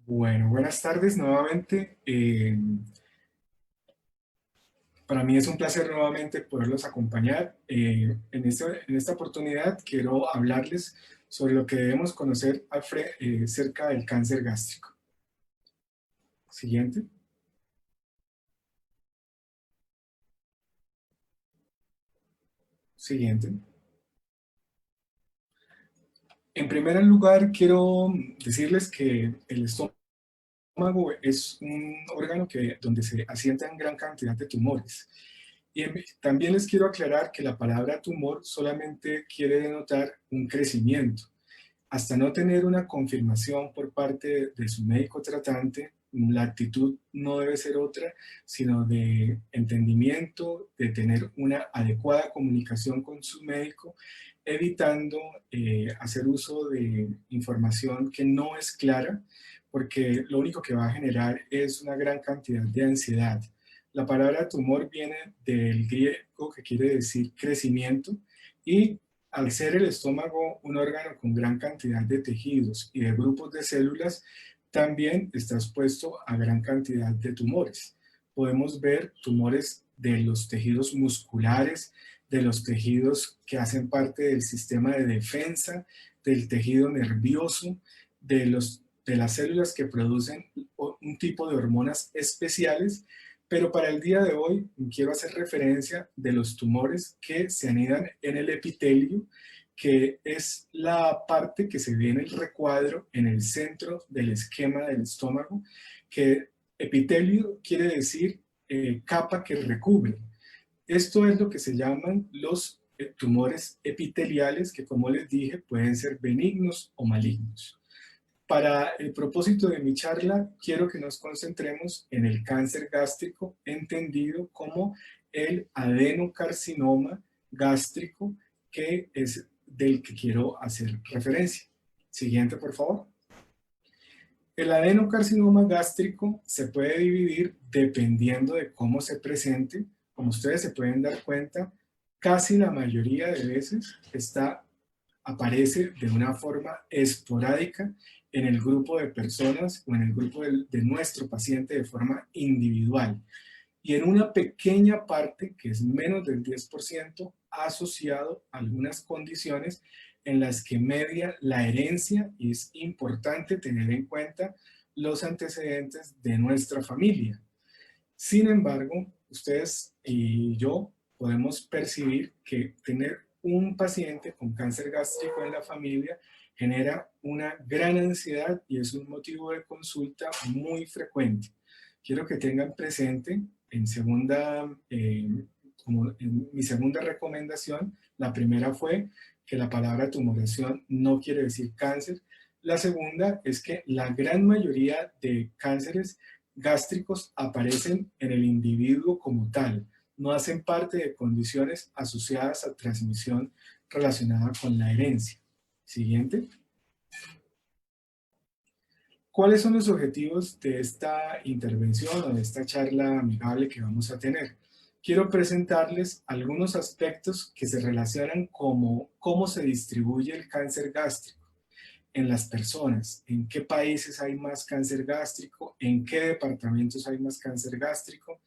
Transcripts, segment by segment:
Bueno, buenas tardes nuevamente. Para mí es un placer nuevamente poderlos acompañar. En esta oportunidad quiero hablarles sobre lo que debemos conocer acerca del cáncer gástrico. Siguiente. Siguiente. En primer lugar, quiero decirles que el estómago es un órgano donde se asientan gran cantidad de tumores. También les quiero aclarar que la palabra tumor solamente quiere denotar un crecimiento. Hasta no tener una confirmación por parte de su médico tratante, la actitud no debe ser otra, sino de entendimiento, de tener una adecuada comunicación con su médico, evitando hacer uso de información que no es clara, porque lo único que va a generar es una gran cantidad de ansiedad. La palabra tumor viene del griego que quiere decir crecimiento, y al ser el estómago un órgano con gran cantidad de tejidos y de grupos de células, también está expuesto a gran cantidad de tumores. Podemos ver tumores de los tejidos musculares, de los tejidos que hacen parte del sistema de defensa, del tejido nervioso, de las células que producen un tipo de hormonas especiales. Pero para el día de hoy quiero hacer referencia de los tumores que se anidan en el epitelio, que es la parte que se ve en el recuadro en el centro del esquema del estómago, que epitelio quiere decir capa que recubre. Esto es lo que se llaman los tumores epiteliales, que como les dije pueden ser benignos o malignos. Para el propósito de mi charla, quiero que nos concentremos en el cáncer gástrico, entendido como el adenocarcinoma gástrico, que es del que quiero hacer referencia. Siguiente, por favor. El adenocarcinoma gástrico se puede dividir dependiendo de cómo se presente. Como ustedes se pueden dar cuenta, casi la mayoría de veces aparece de una forma esporádica en el grupo de personas o en el grupo de nuestro paciente de forma individual. Y en una pequeña parte, que es menos del 10%, asociado a algunas condiciones en las que media la herencia, y es importante tener en cuenta los antecedentes de nuestra familia. Sin embargo, ustedes y yo podemos percibir que tener un paciente con cáncer gástrico en la familia genera una gran ansiedad y es un motivo de consulta muy frecuente. Quiero que tengan presente como en mi segunda recomendación. La primera fue que la palabra tumoración no quiere decir cáncer. La segunda es que la gran mayoría de cánceres gástricos aparecen en el individuo como tal, no hacen parte de condiciones asociadas a transmisión relacionada con la herencia. Siguiente. ¿Cuáles son los objetivos de esta intervención o de esta charla amigable que vamos a tener? Quiero presentarles algunos aspectos que se relacionan como cómo se distribuye el cáncer gástrico en las personas, en qué países hay más cáncer gástrico, en qué departamentos hay más cáncer gástrico.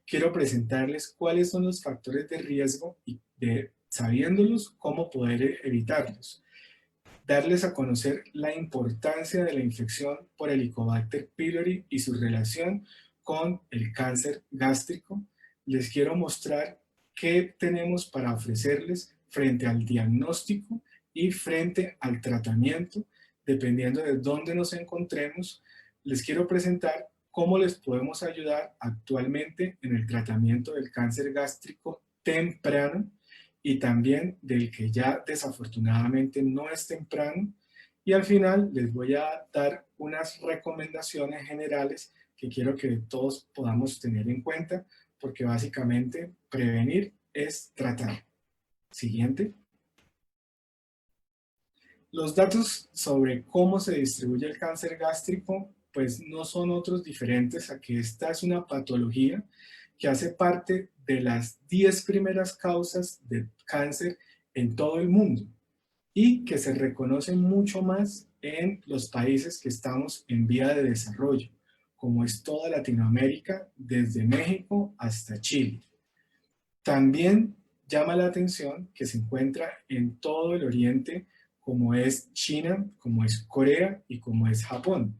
Quiero presentarles cuáles son los factores de riesgo y sabiéndolos, cómo poder evitarlos. Darles a conocer la importancia de la infección por Helicobacter pylori y su relación con el cáncer gástrico. Les quiero mostrar qué tenemos para ofrecerles frente al diagnóstico y frente al tratamiento, dependiendo de dónde nos encontremos. Les quiero presentar cómo les podemos ayudar actualmente en el tratamiento del cáncer gástrico temprano y también del que ya desafortunadamente no es temprano. Y al final les voy a dar unas recomendaciones generales que quiero que todos podamos tener en cuenta, porque básicamente prevenir es tratar. Siguiente. Los datos sobre cómo se distribuye el cáncer gástrico pues no son otros diferentes a que esta es una patología que hace parte de las 10 primeras causas de cáncer en todo el mundo y que se reconocen mucho más en los países que estamos en vía de desarrollo, como es toda Latinoamérica, desde México hasta Chile. También llama la atención que se encuentra en todo el Oriente, como es China, como es Corea y como es Japón.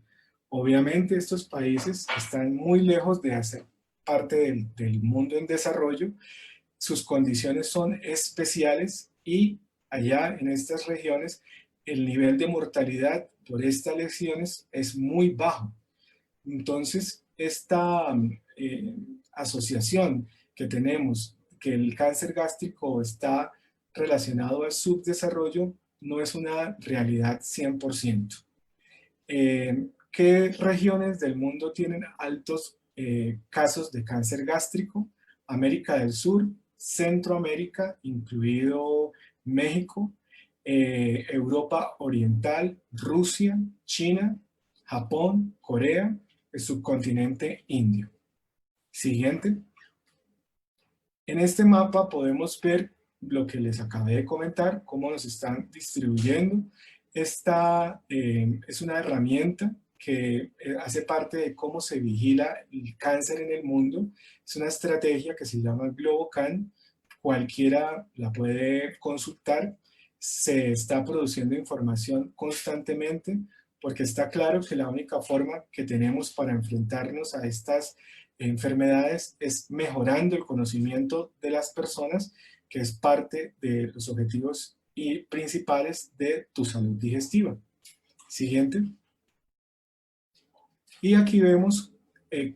Obviamente estos países están muy lejos de hacer parte del mundo en desarrollo, sus condiciones son especiales y allá en estas regiones el nivel de mortalidad por estas lesiones es muy bajo. Entonces, esta asociación que tenemos, que el cáncer gástrico está relacionado al subdesarrollo, no es una realidad 100%. ¿Qué regiones del mundo tienen altos casos de cáncer gástrico? América del Sur, Centroamérica, incluido México, Europa Oriental, Rusia, China, Japón, Corea, el subcontinente indio. Siguiente. En este mapa podemos ver lo que les acabé de comentar, cómo nos están distribuyendo. Esta es una herramienta que hace parte de cómo se vigila el cáncer en el mundo. Es una estrategia que se llama GloboCan. Cualquiera la puede consultar. Se está produciendo información constantemente porque está claro que la única forma que tenemos para enfrentarnos a estas enfermedades es mejorando el conocimiento de las personas, que es parte de los objetivos y principales de tu salud digestiva. Siguiente. Y aquí vemos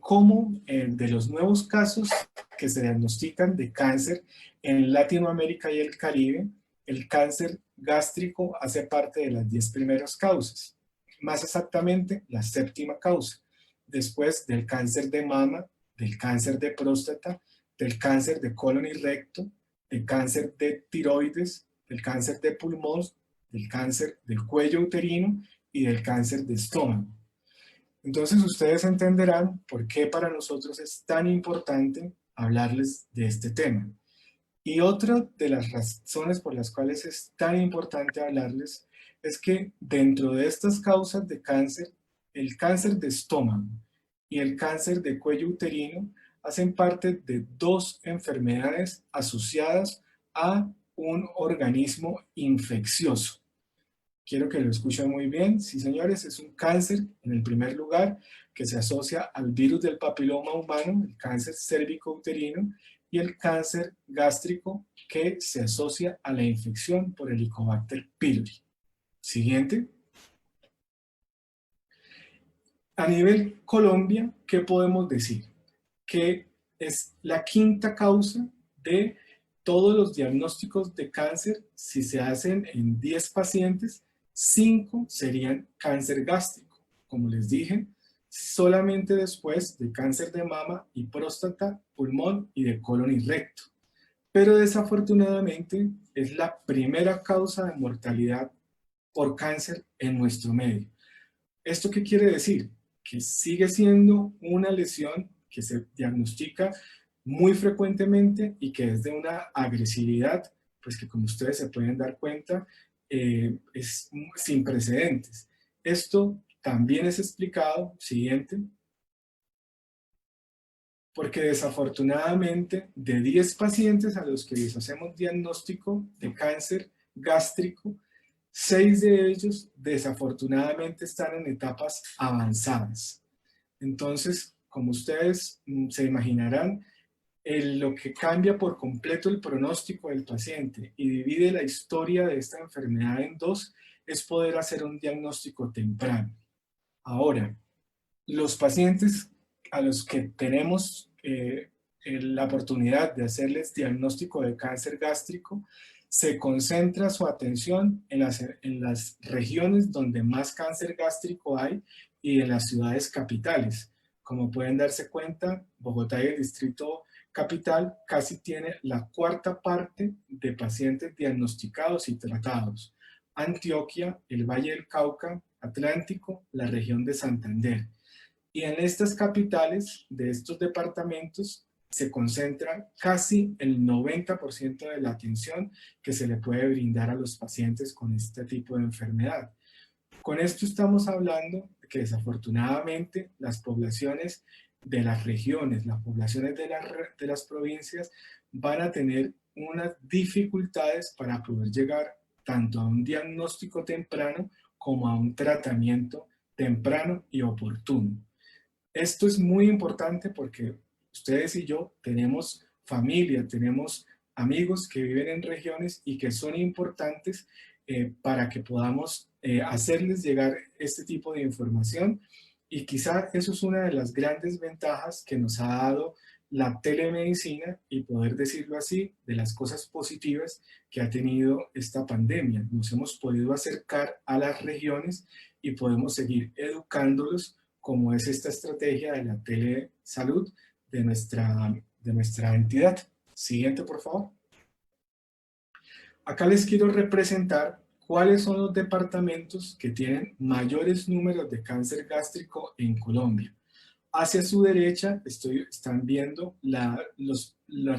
cómo de los nuevos casos que se diagnostican de cáncer en Latinoamérica y el Caribe, el cáncer gástrico hace parte de las 10 primeras causas. Más exactamente, la séptima causa. Después del cáncer de mama, del cáncer de próstata, del cáncer de colon y recto, del cáncer de tiroides, del cáncer de pulmón, del cáncer del cuello uterino y del cáncer de estómago. Entonces ustedes entenderán por qué para nosotros es tan importante hablarles de este tema. Y otra de las razones por las cuales es tan importante hablarles es que dentro de estas causas de cáncer, el cáncer de estómago y el cáncer de cuello uterino hacen parte de dos enfermedades asociadas a un organismo infeccioso. Quiero que lo escuchen muy bien. Sí, señores, es un cáncer, en el primer lugar, que se asocia al virus del papiloma humano, el cáncer cérvico-uterino, y el cáncer gástrico, que se asocia a la infección por el Helicobacter pylori. Siguiente. A nivel Colombia, ¿qué podemos decir? Que es la quinta causa de todos los diagnósticos de cáncer. Si se hacen en 10 pacientes, 5 serían cáncer gástrico. Como les dije, solamente después de cáncer de mama y próstata, pulmón y de colon y recto. Pero desafortunadamente es la primera causa de mortalidad por cáncer en nuestro medio. ¿Esto qué quiere decir? Que sigue siendo una lesión que se diagnostica muy frecuentemente y que es de una agresividad, pues que como ustedes se pueden dar cuenta, es sin precedentes. Esto también es explicado, siguiente, porque desafortunadamente de 10 pacientes a los que les hacemos diagnóstico de cáncer gástrico, 6 de ellos desafortunadamente están en etapas avanzadas. Entonces, como ustedes se imaginarán, lo que cambia por completo el pronóstico del paciente y divide la historia de esta enfermedad en dos es poder hacer un diagnóstico temprano. Ahora, los pacientes a los que tenemos la oportunidad de hacerles diagnóstico de cáncer gástrico, se concentra su atención en las regiones donde más cáncer gástrico hay y en las ciudades capitales. Como pueden darse cuenta, Bogotá y el Distrito Capital casi tiene la cuarta parte de pacientes diagnosticados y tratados. Antioquia, el Valle del Cauca, Atlántico, la región de Santander. Y en estas capitales de estos departamentos se concentra casi el 90% de la atención que se le puede brindar a los pacientes con este tipo de enfermedad. Con esto estamos hablando de que desafortunadamente las poblaciones de las regiones, las poblaciones de las provincias van a tener unas dificultades para poder llegar tanto a un diagnóstico temprano como a un tratamiento temprano y oportuno. Esto es muy importante porque ustedes y yo tenemos familia, tenemos amigos que viven en regiones y que son importantes para que podamos hacerles llegar este tipo de información, y quizá eso es una de las grandes ventajas que nos ha dado la telemedicina, y poder decirlo así, de las cosas positivas que ha tenido esta pandemia. Nos hemos podido acercar a las regiones y podemos seguir educándolos, como es esta estrategia de la telesalud de nuestra entidad. Siguiente, por favor. Acá les quiero representar cuáles son los departamentos que tienen mayores números de cáncer gástrico en Colombia. Hacia su derecha están viendo las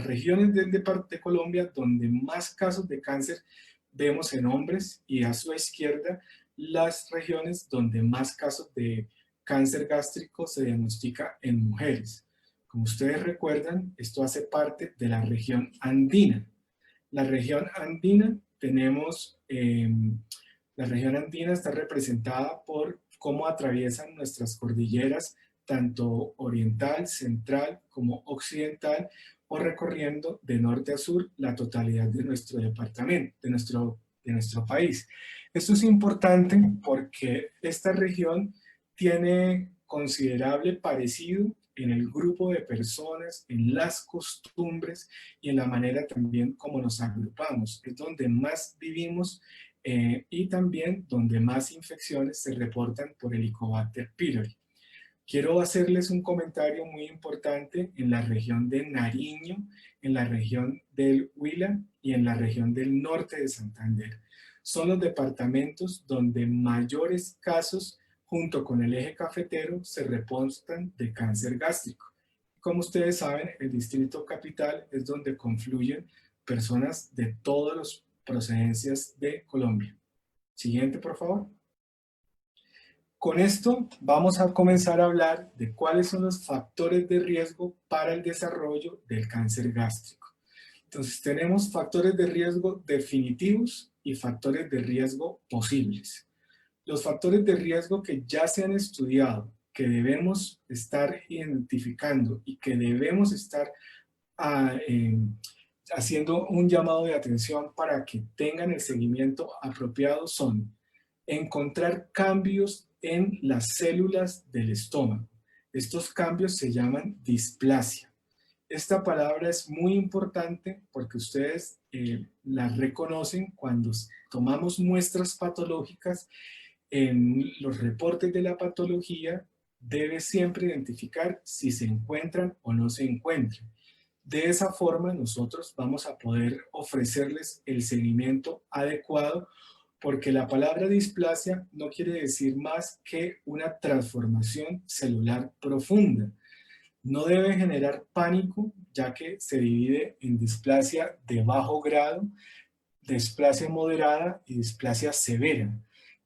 regiones de Colombia donde más casos de cáncer vemos en hombres, y a su izquierda las regiones donde más casos de cáncer gástrico se diagnostica en mujeres. Como ustedes recuerdan, esto hace parte de la región andina. La región andina la región andina está representada por cómo atraviesan nuestras cordilleras, tanto oriental, central como occidental, o recorriendo de norte a sur la totalidad de nuestro departamento, de nuestro país. Esto es importante porque esta región tiene considerable parecido en el grupo de personas, en las costumbres y en la manera también como nos agrupamos. Es donde más vivimos y también donde más infecciones se reportan por Helicobacter pylori. Quiero hacerles un comentario muy importante en la región de Nariño, en la región del Huila y en la región del norte de Santander. Son los departamentos donde mayores casos, junto con el eje cafetero, se reportan de cáncer gástrico. Como ustedes saben, el distrito capital es donde confluyen personas de todas las procedencias de Colombia. Siguiente, por favor. Con esto vamos a comenzar a hablar de cuáles son los factores de riesgo para el desarrollo del cáncer gástrico. Entonces tenemos factores de riesgo definitivos y factores de riesgo posibles. Los factores de riesgo que ya se han estudiado, que debemos estar identificando y que debemos estar haciendo un llamado de atención para que tengan el seguimiento apropiado, son encontrar cambios en las células del estómago. Estos cambios se llaman displasia. Esta palabra es muy importante porque ustedes la reconocen cuando tomamos muestras patológicas. En los reportes de la patología debe siempre identificar si se encuentran o no se encuentran. De esa forma nosotros vamos a poder ofrecerles el seguimiento adecuado, porque la palabra displasia no quiere decir más que una transformación celular profunda. No debe generar pánico, ya que se divide en displasia de bajo grado, displasia moderada y displasia severa.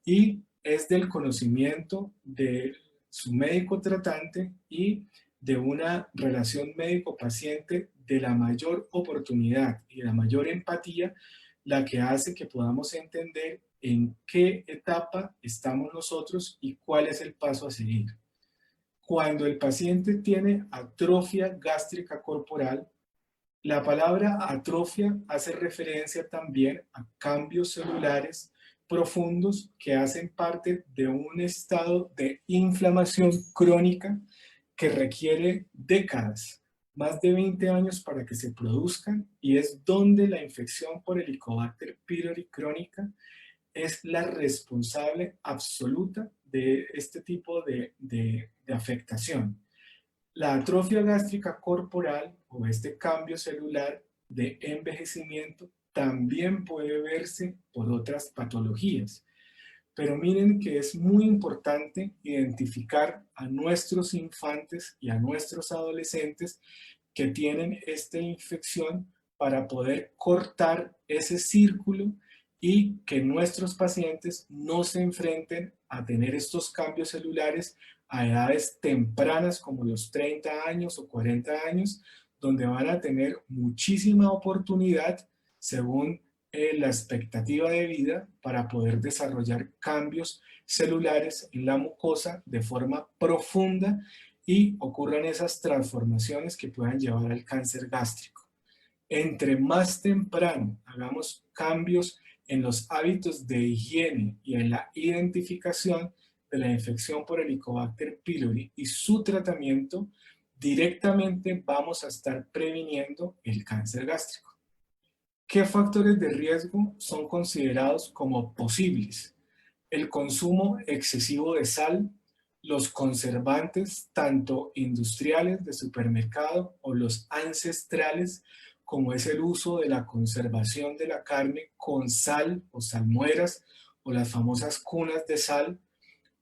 Y es del conocimiento de su médico tratante y de una relación médico-paciente de la mayor oportunidad y la mayor empatía, la que hace que podamos entender en qué etapa estamos nosotros y cuál es el paso a seguir. Cuando el paciente tiene atrofia gástrica corporal, la palabra atrofia hace referencia también a cambios celulares profundos que hacen parte de un estado de inflamación crónica que requiere décadas, más de 20 años para que se produzcan, y es donde la infección por Helicobacter pylori crónica es la responsable absoluta de este tipo de afectación. La atrofia gástrica corporal o este cambio celular de envejecimiento también puede verse por otras patologías. Pero miren que es muy importante identificar a nuestros infantes y a nuestros adolescentes que tienen esta infección para poder cortar ese círculo y que nuestros pacientes no se enfrenten a tener estos cambios celulares a edades tempranas como los 30 años o 40 años, donde van a tener muchísima oportunidad según la expectativa de vida para poder desarrollar cambios celulares en la mucosa de forma profunda y ocurran esas transformaciones que puedan llevar al cáncer gástrico. Entre más temprano hagamos cambios en los hábitos de higiene y en la identificación de la infección por Helicobacter pylori y su tratamiento, directamente vamos a estar previniendo el cáncer gástrico. ¿Qué factores de riesgo son considerados como posibles? El consumo excesivo de sal, los conservantes, tanto industriales de supermercado o los ancestrales, como es el uso de la conservación de la carne con sal o salmueras o las famosas cunas de sal,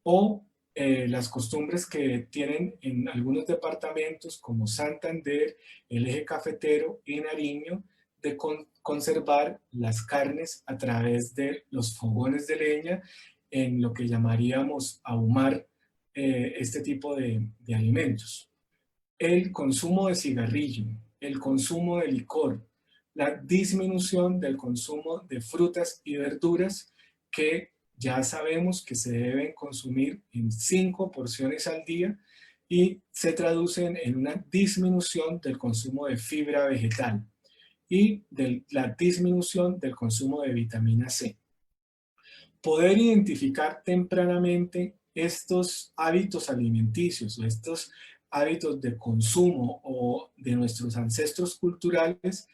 o las costumbres que tienen en algunos departamentos como Santander, el eje cafetero y Nariño, de conservar las carnes a través de los fogones de leña en lo que llamaríamos ahumar este tipo de alimentos. El consumo de cigarrillo, el consumo de licor, la disminución del consumo de frutas y verduras que ya sabemos que se deben consumir en 5 porciones al día y se traducen en una disminución del consumo de fibra vegetal y de la disminución del consumo de vitamina C. Poder identificar tempranamente estos hábitos alimenticios o estos hábitos de consumo o de nuestros ancestros culturales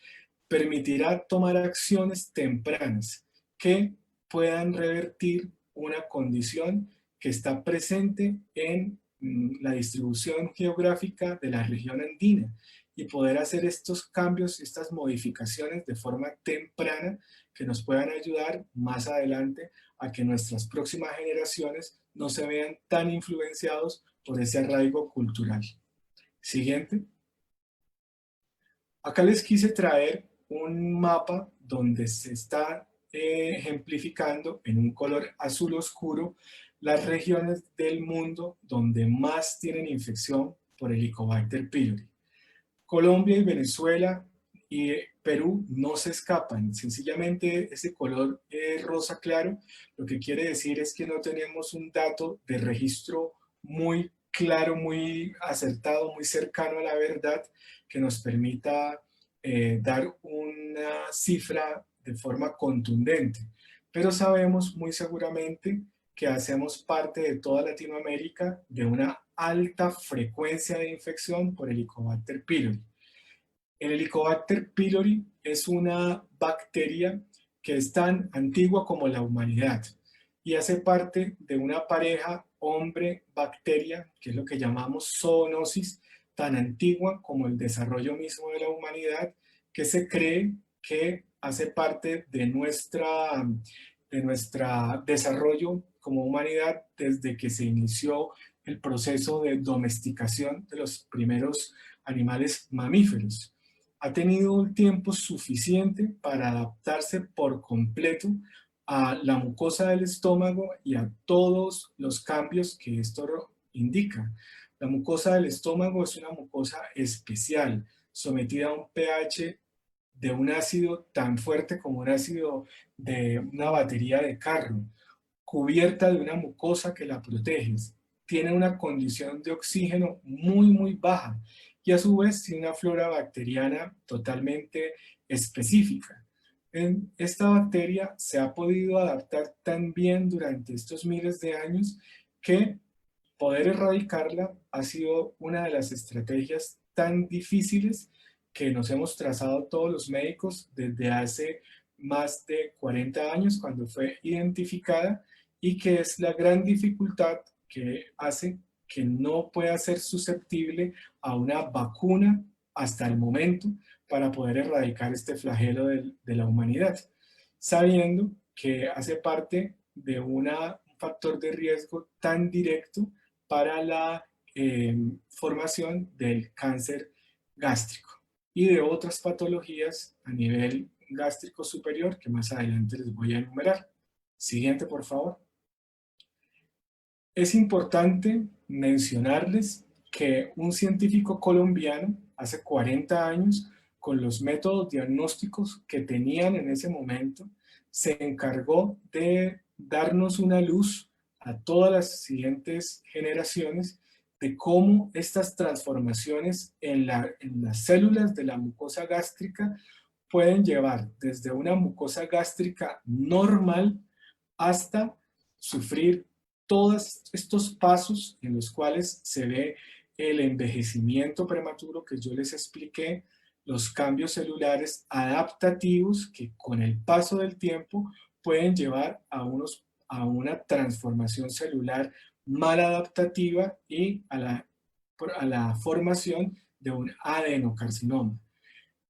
permitirá tomar acciones tempranas que puedan revertir una condición que está presente en la distribución geográfica de la región andina y poder hacer estos cambios, estas modificaciones de forma temprana que nos puedan ayudar más adelante a que nuestras próximas generaciones no se vean tan influenciados por ese arraigo cultural. Siguiente. Acá les quise traer un mapa donde se está ejemplificando en un color azul oscuro las regiones del mundo donde más tienen infección por Helicobacter pylori. Colombia y Venezuela y Perú no se escapan. Sencillamente ese color rosa claro lo que quiere decir es que no tenemos un dato de registro muy claro, muy acertado, muy cercano a la verdad que nos permita dar una cifra de forma contundente. Pero sabemos muy seguramente que hacemos parte de toda Latinoamérica de una alta frecuencia de infección por Helicobacter pylori. El Helicobacter pylori es una bacteria que es tan antigua como la humanidad y hace parte de una pareja hombre-bacteria, que es lo que llamamos zoonosis, tan antigua como el desarrollo mismo de la humanidad, que se cree que hace parte de nuestra desarrollo como humanidad desde que se inició el proceso de domesticación de los primeros animales mamíferos. Ha tenido un tiempo suficiente para adaptarse por completo a la mucosa del estómago y a todos los cambios que esto indica. La mucosa del estómago es una mucosa especial, sometida a un pH de un ácido tan fuerte como un ácido de una batería de carro, cubierta de una mucosa que la protege. Tiene una condición de oxígeno muy baja y a su vez tiene una flora bacteriana totalmente específica. Esta bacteria se ha podido adaptar tan bien durante estos miles de años que poder erradicarla ha sido una de las estrategias tan difíciles que nos hemos trazado todos los médicos desde hace más de 40 años cuando fue identificada y que es la gran dificultad que hace que no pueda ser susceptible a una vacuna hasta el momento para poder erradicar este flagelo de la humanidad, sabiendo que hace parte de un factor de riesgo tan directo para la formación del cáncer gástrico y de otras patologías a nivel gástrico superior que más adelante les voy a enumerar. Siguiente, por favor. Es importante mencionarles que un científico colombiano hace 40 años, con los métodos diagnósticos que tenían en ese momento, se encargó de darnos una luz a todas las siguientes generaciones de cómo estas transformaciones en las células de la mucosa gástrica pueden llevar desde una mucosa gástrica normal hasta sufrir todos estos pasos en los cuales se ve el envejecimiento prematuro que yo les expliqué, los cambios celulares adaptativos que con el paso del tiempo pueden llevar a una transformación celular mal adaptativa y a la formación de un adenocarcinoma.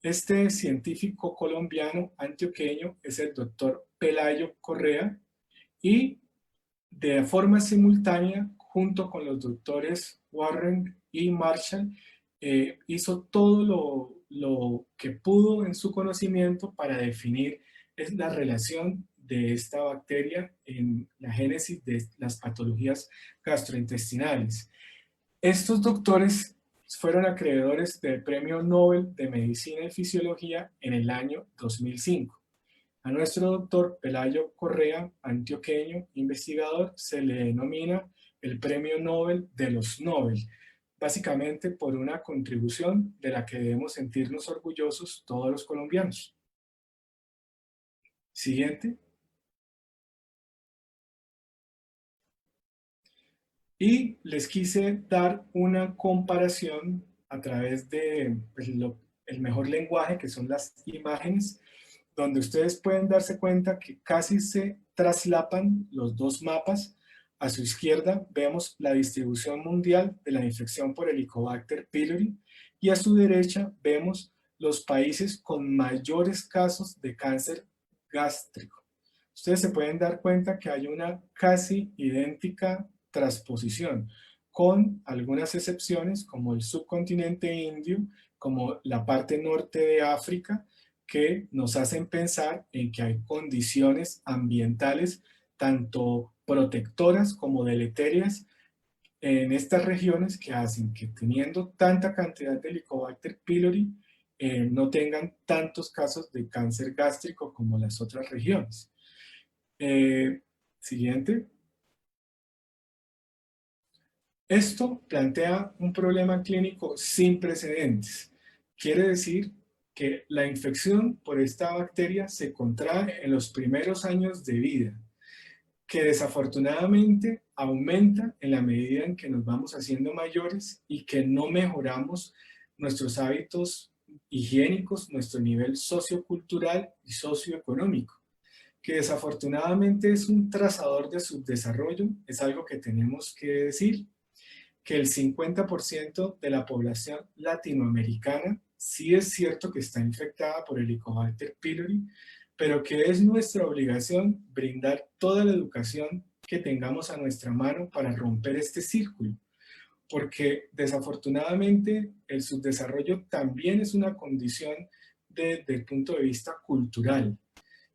Este científico colombiano antioqueño es el doctor Pelayo Correa y de forma simultánea, junto con los doctores Warren y Marshall, hizo todo lo que pudo en su conocimiento para definir la relación de esta bacteria en la génesis de las patologías gastrointestinales. Estos doctores fueron acreedores del Premio Nobel de Medicina y Fisiología en el año 2005. A nuestro doctor Pelayo Correa, antioqueño, investigador, se le denomina el Premio Nobel de los Nobel, básicamente por una contribución de la que debemos sentirnos orgullosos todos los colombianos. Siguiente. Y les quise dar una comparación a través de el mejor lenguaje, que son las imágenes, donde ustedes pueden darse cuenta que casi se traslapan los dos mapas. A su izquierda vemos la distribución mundial de la infección por Helicobacter pylori y a su derecha vemos los países con mayores casos de cáncer gástrico. Ustedes se pueden dar cuenta que hay una casi idéntica transposición, con algunas excepciones como el subcontinente indio, como la parte norte de África, que nos hacen pensar en que hay condiciones ambientales tanto protectoras como deleterias en estas regiones que hacen que teniendo tanta cantidad de Helicobacter pylori no tengan tantos casos de cáncer gástrico como las otras regiones. Siguiente. Esto plantea un problema clínico sin precedentes. Quiere decir que la infección por esta bacteria se contrae en los primeros años de vida, que desafortunadamente aumenta en la medida en que nos vamos haciendo mayores y que no mejoramos nuestros hábitos higiénicos, nuestro nivel sociocultural y socioeconómico, que desafortunadamente es un trazador de subdesarrollo, es algo que tenemos que decir, que el 50% de la población latinoamericana sí es cierto que está infectada por Helicobacter pylori, pero que es nuestra obligación brindar toda la educación que tengamos a nuestra mano para romper este círculo, porque desafortunadamente el subdesarrollo también es una condición desde el punto de vista cultural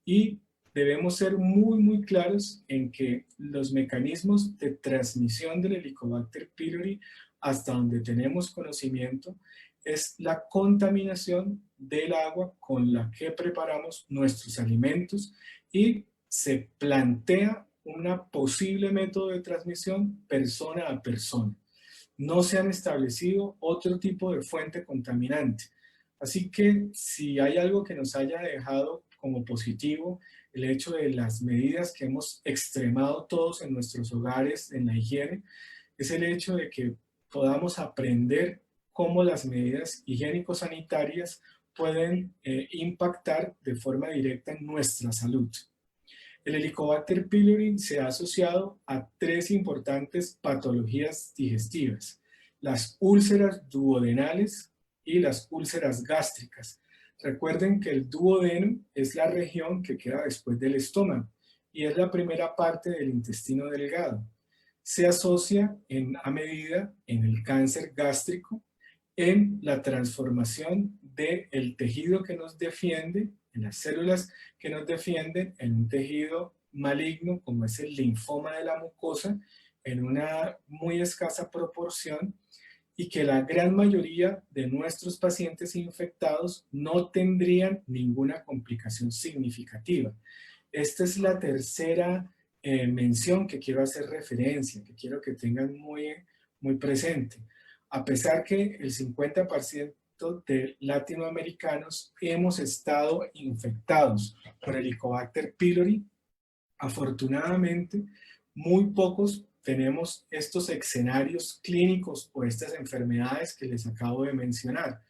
y debemos ser muy claros en que los mecanismos de transmisión del Helicobacter pylori, hasta donde tenemos conocimiento, es la contaminación del agua con la que preparamos nuestros alimentos y se plantea un posible método de transmisión persona a persona. No se han establecido otro tipo de fuente contaminante. Así que si hay algo que nos haya dejado como positivo, el hecho de las medidas que hemos extremado todos en nuestros hogares, en la higiene, es el hecho de que podamos aprender cómo las medidas higiénico-sanitarias pueden impactar de forma directa en nuestra salud. El Helicobacter pylori se ha asociado a tres importantes patologías digestivas: las úlceras duodenales y las úlceras gástricas. Recuerden que el duodeno es la región que queda después del estómago y es la primera parte del intestino delgado. Se asocia a medida en el cáncer gástrico, en la transformación del tejido que nos defiende, en las células que nos defienden, en un tejido maligno como es el linfoma de la mucosa, en una muy escasa proporción, y que la gran mayoría de nuestros pacientes infectados no tendrían ninguna complicación significativa. Esta es la tercera mención que quiero hacer referencia, que quiero que tengan muy presente. A pesar que el 50% de latinoamericanos hemos estado infectados por Helicobacter pylori, afortunadamente muy pocos tenemos estos escenarios clínicos o estas enfermedades que les acabo de mencionar.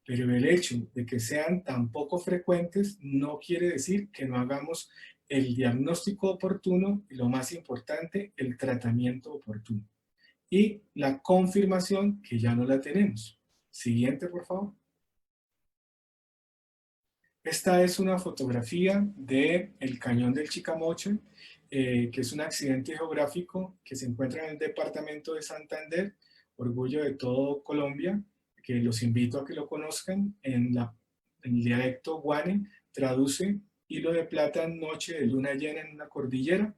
Pero el hecho de que sean tan poco frecuentes no quiere decir que no hagamos el diagnóstico oportuno y, lo más importante, el tratamiento oportuno. Y la confirmación que ya no la tenemos. Siguiente, por favor. Esta es una fotografía del Cañón del Chicamocha, que es un accidente geográfico que se encuentra en el departamento de Santander, orgullo de todo Colombia, que los invito a que lo conozcan. En el dialecto guane traduce hilo de plata, noche de luna llena en una cordillera.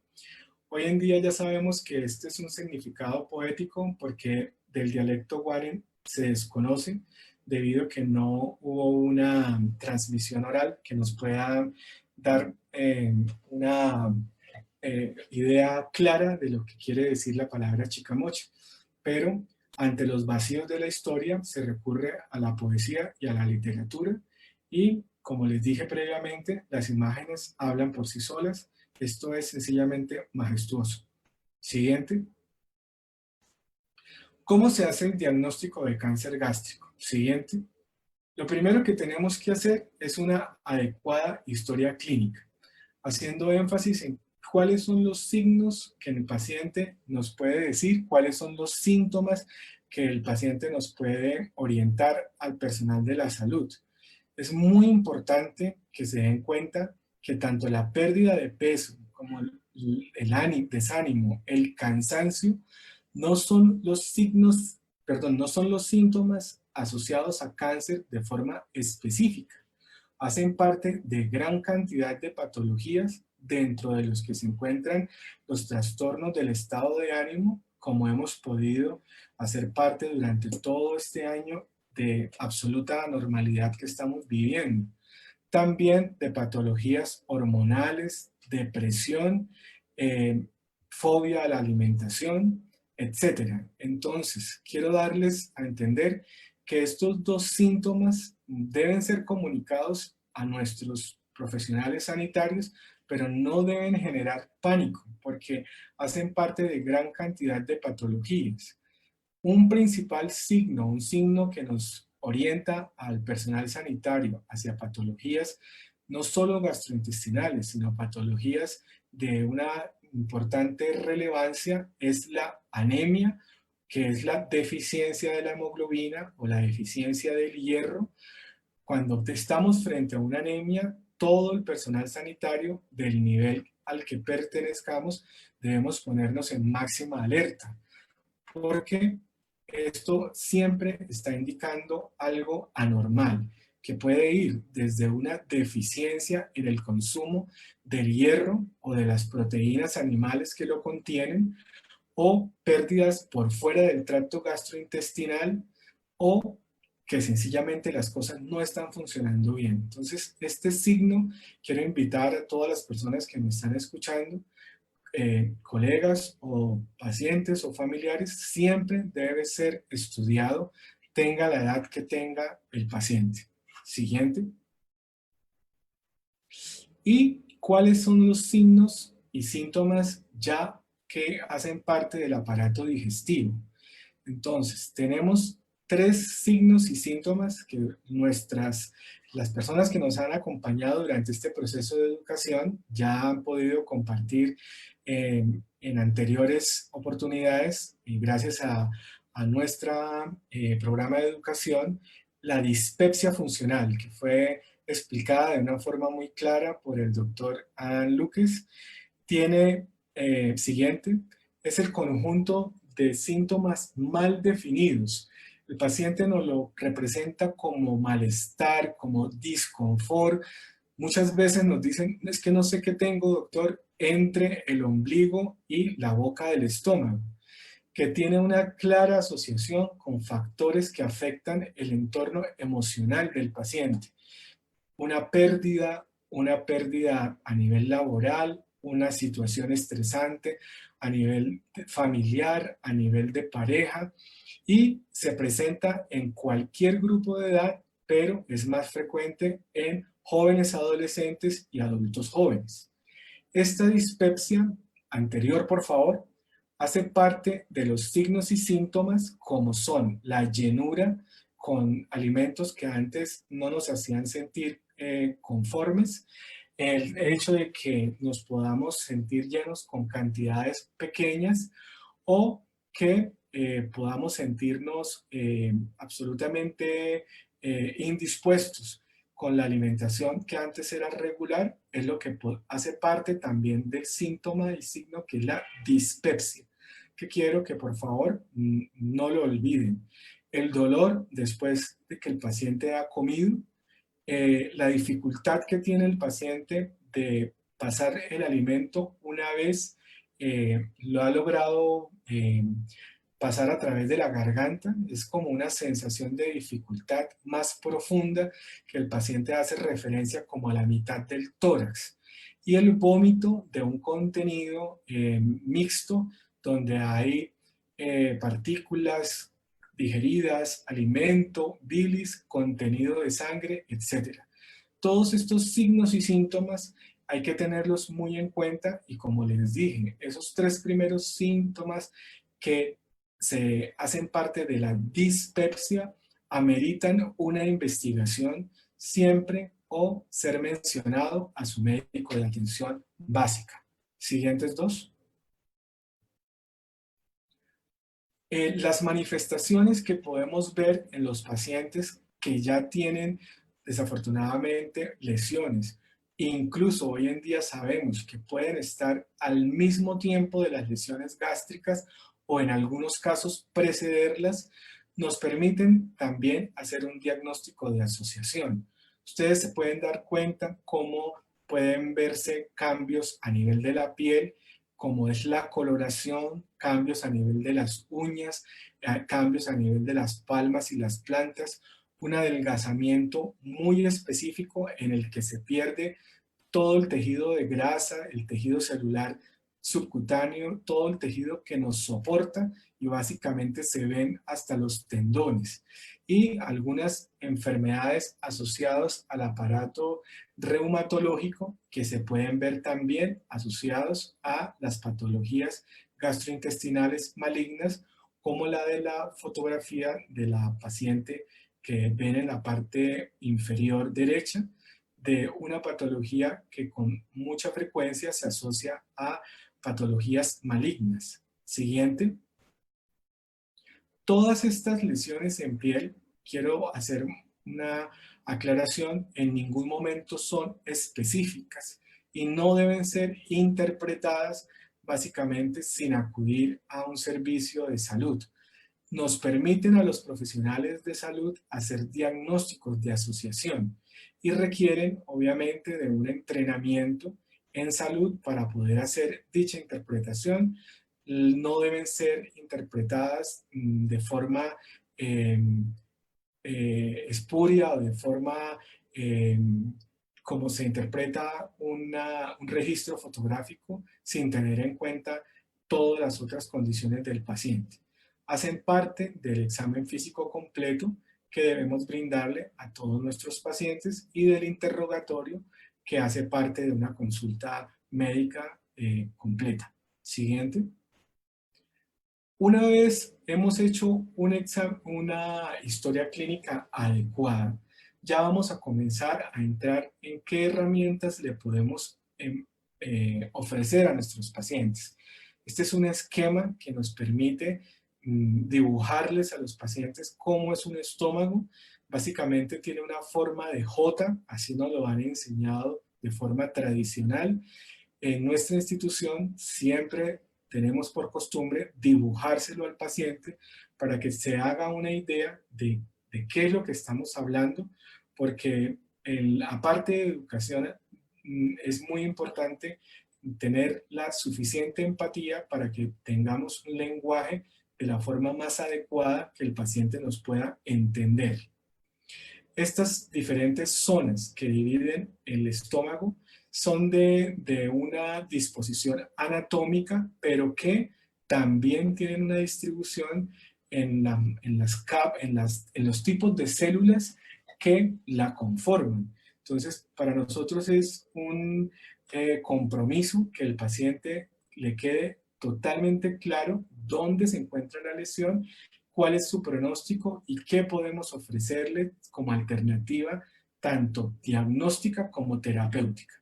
Hoy en día ya sabemos que este es un significado poético porque del dialecto guane se desconoce debido a que no hubo una transmisión oral que nos pueda dar una idea clara de lo que quiere decir la palabra chicamocha. Pero ante los vacíos de la historia se recurre a la poesía y a la literatura, y como les dije previamente, las imágenes hablan por sí solas. Esto es sencillamente majestuoso. Siguiente. ¿Cómo se hace el diagnóstico de cáncer gástrico? Siguiente. Lo primero que tenemos que hacer es una adecuada historia clínica, haciendo énfasis en cuáles son los signos que el paciente nos puede decir, cuáles son los síntomas que el paciente nos puede orientar al personal de la salud. Es muy importante que se den cuenta que tanto la pérdida de peso como el desánimo, el cansancio, no son los signos, perdón, no son los síntomas asociados a cáncer de forma específica. Hacen parte de gran cantidad de patologías, dentro de los que se encuentran los trastornos del estado de ánimo, como hemos podido hacer parte durante todo este año de absoluta anormalidad que estamos viviendo. También de patologías hormonales, depresión, fobia a la alimentación, etcétera. Entonces, quiero darles a entender que estos dos síntomas deben ser comunicados a nuestros profesionales sanitarios, pero no deben generar pánico, porque hacen parte de gran cantidad de patologías. Un principal signo, un signo que nos orienta al personal sanitario hacia patologías no solo gastrointestinales, sino patologías de una importante relevancia, es la anemia, que es la deficiencia de la hemoglobina o la deficiencia del hierro. Cuando estamos frente a una anemia, todo el personal sanitario del nivel al que pertenezcamos debemos ponernos en máxima alerta, porque esto siempre está indicando algo anormal, que puede ir desde una deficiencia en el consumo del hierro o de las proteínas animales que lo contienen, o pérdidas por fuera del tracto gastrointestinal, o que sencillamente las cosas no están funcionando bien. Entonces, este signo quiero invitar a todas las personas que me están escuchando, colegas o pacientes o familiares, siempre debe ser estudiado, tenga la edad que tenga el paciente. Siguiente. ¿Y cuáles son los signos y síntomas ya que hacen parte del aparato digestivo? Entonces, tenemos tres signos y síntomas que las personas que nos han acompañado durante este proceso de educación ya han podido compartir en anteriores oportunidades, y gracias a nuestro programa de educación, la dispepsia funcional, que fue explicada de una forma muy clara por el doctor Adam Lucas. Tiene, siguiente, es el conjunto de síntomas mal definidos. El paciente nos lo representa como malestar, como disconfort. Muchas veces nos dicen, es que no sé qué tengo, doctor, entre el ombligo y la boca del estómago, que tiene una clara asociación con factores que afectan el entorno emocional del paciente. Una pérdida a nivel laboral, una situación estresante a nivel familiar, a nivel de pareja, y se presenta en cualquier grupo de edad, pero es más frecuente en jóvenes adolescentes y adultos jóvenes. Esta dispepsia, anterior por favor, hace parte de los signos y síntomas como son la llenura con alimentos que antes no nos hacían sentir conformes, el hecho de que nos podamos sentir llenos con cantidades pequeñas o que podamos sentirnos absolutamente indispuestos con la alimentación que antes era regular, es lo que hace parte también del síntoma y signo que es la dispepsia, que quiero que por favor no lo olviden. El dolor después de que el paciente ha comido, la dificultad que tiene el paciente de pasar el alimento una vez lo ha logrado pasar a través de la garganta, es como una sensación de dificultad más profunda que el paciente hace referencia como a la mitad del tórax. Y el vómito de un contenido mixto donde hay partículas digeridas, alimento, bilis, contenido de sangre, etcétera. Todos estos signos y síntomas hay que tenerlos muy en cuenta y como les dije, esos tres primeros síntomas que se hacen parte de la dispepsia ameritan una investigación siempre o ser mencionado a su médico de atención básica. Siguientes dos. Las manifestaciones que podemos ver en los pacientes que ya tienen desafortunadamente lesiones. Incluso hoy en día sabemos que pueden estar al mismo tiempo de las lesiones gástricas o en algunos casos precederlas, nos permiten también hacer un diagnóstico de asociación. Ustedes se pueden dar cuenta cómo pueden verse cambios a nivel de la piel, como es la coloración, cambios a nivel de las uñas, cambios a nivel de las palmas y las plantas, un adelgazamiento muy específico en el que se pierde todo el tejido de grasa, el tejido celular subcutáneo, todo el tejido que nos soporta y básicamente se ven hasta los tendones. Y algunas enfermedades asociadas al aparato reumatológico que se pueden ver también asociados a las patologías gastrointestinales malignas, como la de la fotografía de la paciente que ven en la parte inferior derecha, de una patología que con mucha frecuencia se asocia a patologías malignas. Siguiente. Todas estas lesiones en piel, quiero hacer una aclaración, en ningún momento son específicas y no deben ser interpretadas básicamente sin acudir a un servicio de salud. Nos permiten a los profesionales de salud hacer diagnósticos de asociación y requieren obviamente de un entrenamiento en salud para poder hacer dicha interpretación. No deben ser interpretadas de forma eh, espuria o de forma eh, como se interpreta un registro fotográfico sin tener en cuenta todas las otras condiciones del paciente. Hacen parte del examen físico completo que debemos brindarle a todos nuestros pacientes y del interrogatorio que hace parte de una consulta médica completa. Siguiente. Una vez hemos hecho una historia clínica adecuada, ya vamos a comenzar a entrar en qué herramientas le podemos ofrecer a nuestros pacientes. Este es un esquema que nos permite dibujarles a los pacientes cómo es un estómago. Básicamente tiene una forma de J, así nos lo han enseñado de forma tradicional. En nuestra institución siempre tenemos por costumbre dibujárselo al paciente para que se haga una idea de qué es lo que estamos hablando, porque aparte de educación, es muy importante tener la suficiente empatía para que tengamos un lenguaje de la forma más adecuada que el paciente nos pueda entender. Estas diferentes zonas que dividen el estómago son de una disposición anatómica, pero que también tienen una distribución en los tipos de células que la conforman. Entonces, para nosotros es un compromiso que el paciente le quede totalmente claro dónde se encuentra la lesión, cuál es su pronóstico y qué podemos ofrecerle como alternativa tanto diagnóstica como terapéutica.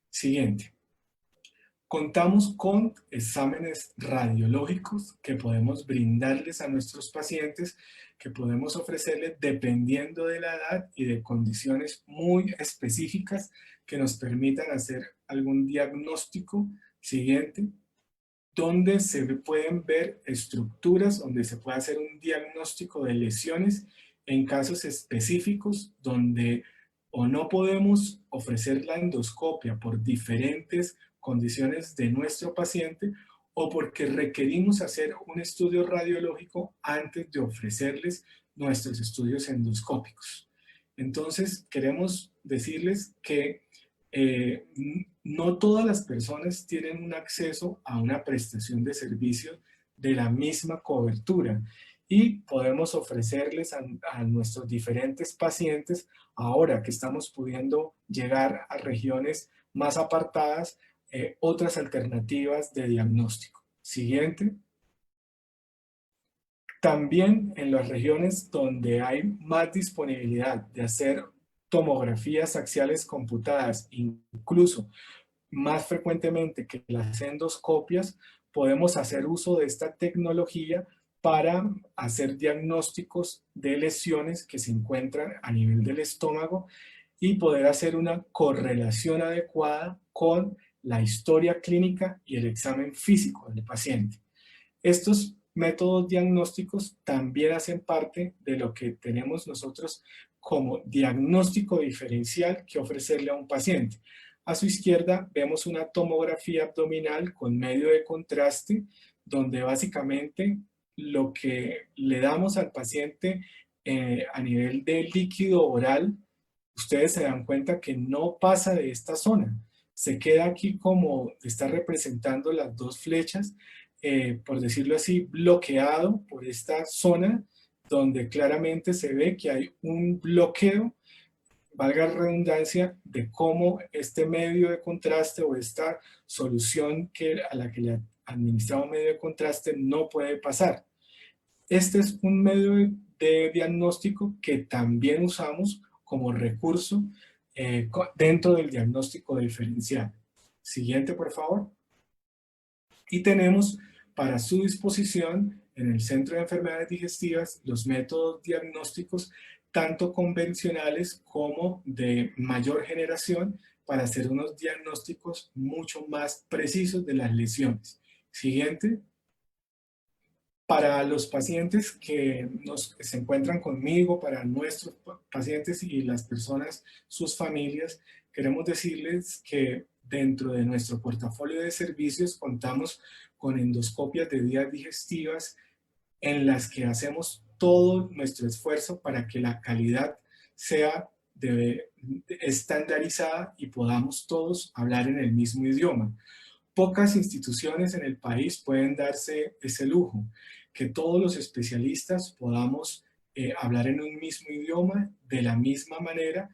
Siguiente. Contamos con exámenes radiológicos que podemos brindarles a nuestros pacientes, que podemos ofrecerles dependiendo de la edad y de condiciones muy específicas que nos permitan hacer algún diagnóstico. Siguiente, donde se pueden ver estructuras, donde se puede hacer un diagnóstico de lesiones en casos específicos donde o no podemos ofrecer la endoscopia por diferentes condiciones de nuestro paciente o porque requerimos hacer un estudio radiológico antes de ofrecerles nuestros estudios endoscópicos. Entonces, queremos decirles que no todas las personas tienen un acceso a una prestación de servicios de la misma cobertura y podemos ofrecerles a nuestros diferentes pacientes, ahora que estamos pudiendo llegar a regiones más apartadas, otras alternativas de diagnóstico. Siguiente. También en las regiones donde hay más disponibilidad de hacer tomografías axiales computadas, incluso más frecuentemente que las endoscopias, podemos hacer uso de esta tecnología para hacer diagnósticos de lesiones que se encuentran a nivel del estómago y poder hacer una correlación adecuada con la historia clínica y el examen físico del paciente. Estos métodos diagnósticos también hacen parte de lo que tenemos nosotros como diagnóstico diferencial que ofrecerle a un paciente. A su izquierda vemos una tomografía abdominal con medio de contraste, donde básicamente lo que le damos al paciente a nivel de líquido oral, ustedes se dan cuenta que no pasa de esta zona. Se queda aquí como está representando las dos flechas, por decirlo así, bloqueado por esta zona donde claramente se ve que hay un bloqueo, valga la redundancia, de cómo este medio de contraste o esta solución a la que le administramos medio de contraste no puede pasar. Este es un medio de diagnóstico que también usamos como recurso dentro del diagnóstico diferencial. Siguiente, por favor. Y tenemos para su disposición en el Centro de Enfermedades Digestivas los métodos diagnósticos tanto convencionales como de mayor generación para hacer unos diagnósticos mucho más precisos de las lesiones. Siguiente. Para los pacientes que se encuentran conmigo, para nuestros pacientes y las personas, sus familias, queremos decirles que dentro de nuestro portafolio de servicios contamos con endoscopias de vías digestivas en las que hacemos todo nuestro esfuerzo para que la calidad sea estandarizada y podamos todos hablar en el mismo idioma. Pocas instituciones en el país pueden darse ese lujo, que todos los especialistas podamos hablar en un mismo idioma de la misma manera.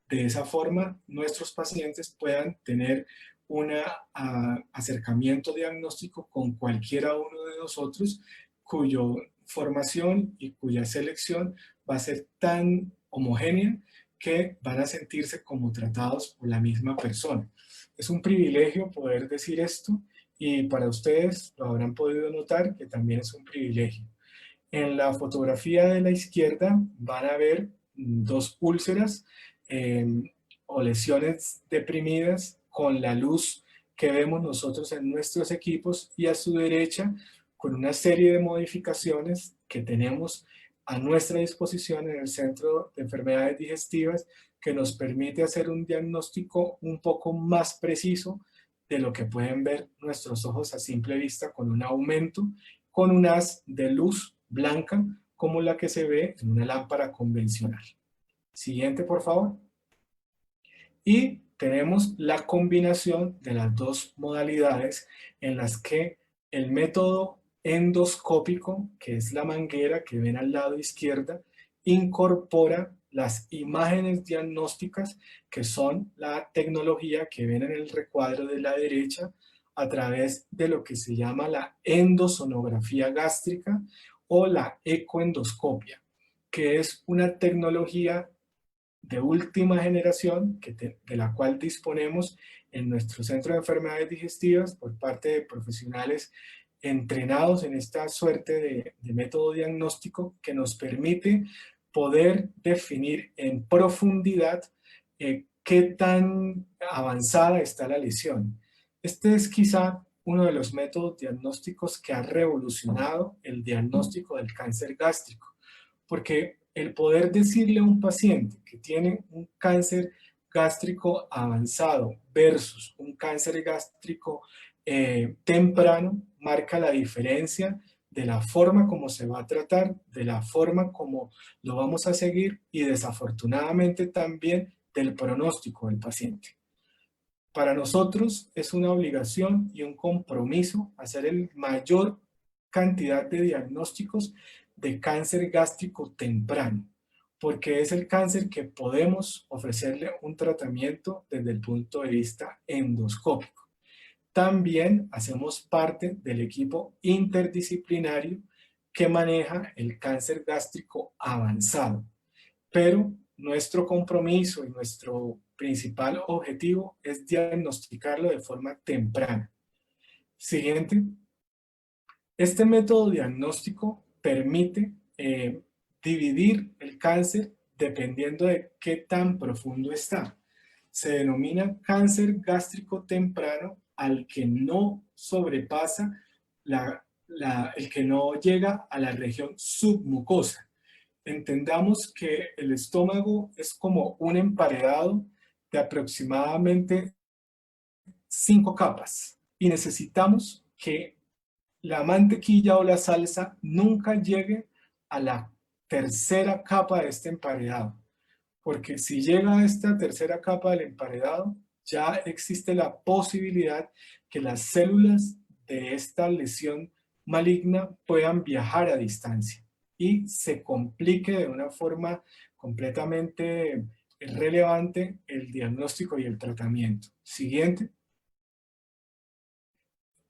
De esa forma, nuestros pacientes puedan tener un acercamiento diagnóstico con cualquiera uno de nosotros, cuya formación y cuya selección va a ser tan homogénea que van a sentirse como tratados por la misma persona. Es un privilegio poder decir esto y para ustedes lo habrán podido notar que también es un privilegio. En la fotografía de la izquierda van a ver dos úlceras o lesiones deprimidas con la luz que vemos nosotros en nuestros equipos, y a su derecha con una serie de modificaciones que tenemos a nuestra disposición en el Centro de Enfermedades Digestivas, que nos permite hacer un diagnóstico un poco más preciso de lo que pueden ver nuestros ojos a simple vista, con un aumento, con un haz de luz blanca como la que se ve en una lámpara convencional. Siguiente, por favor. Y tenemos la combinación de las dos modalidades en las que el método endoscópico, que es la manguera que ven al lado izquierda, incorpora las imágenes diagnósticas, que son la tecnología que ven en el recuadro de la derecha, a través de lo que se llama la endosonografía gástrica o la ecoendoscopia, que es una tecnología de última generación de la cual disponemos en nuestro Centro de Enfermedades Digestivas por parte de profesionales entrenados en esta suerte de método diagnóstico, que nos permite poder definir en profundidad qué tan avanzada está la lesión. Este es quizá uno de los métodos diagnósticos que ha revolucionado el diagnóstico del cáncer gástrico, porque el poder decirle a un paciente que tiene un cáncer gástrico avanzado versus un cáncer gástrico temprano marca la diferencia de la forma como se va a tratar, de la forma como lo vamos a seguir, y desafortunadamente también del pronóstico del paciente. Para nosotros es una obligación y un compromiso hacer el mayor cantidad de diagnósticos de cáncer gástrico temprano, porque es el cáncer que podemos ofrecerle un tratamiento desde el punto de vista endoscópico. También hacemos parte del equipo interdisciplinario que maneja el cáncer gástrico avanzado, pero nuestro compromiso y nuestro principal objetivo es diagnosticarlo de forma temprana. Siguiente. Este método diagnóstico permite dividir el cáncer dependiendo de qué tan profundo está. Se denomina cáncer gástrico temprano al que no sobrepasa el que no llega a la región submucosa. Entendamos que el estómago es como un emparedado de aproximadamente 5 capas, y necesitamos que la mantequilla o la salsa nunca llegue a la tercera capa de este emparedado, porque si llega a esta tercera capa del emparedado, ya existe la posibilidad que las células de esta lesión maligna puedan viajar a distancia y se complique de una forma completamente relevante el diagnóstico y el tratamiento. Siguiente.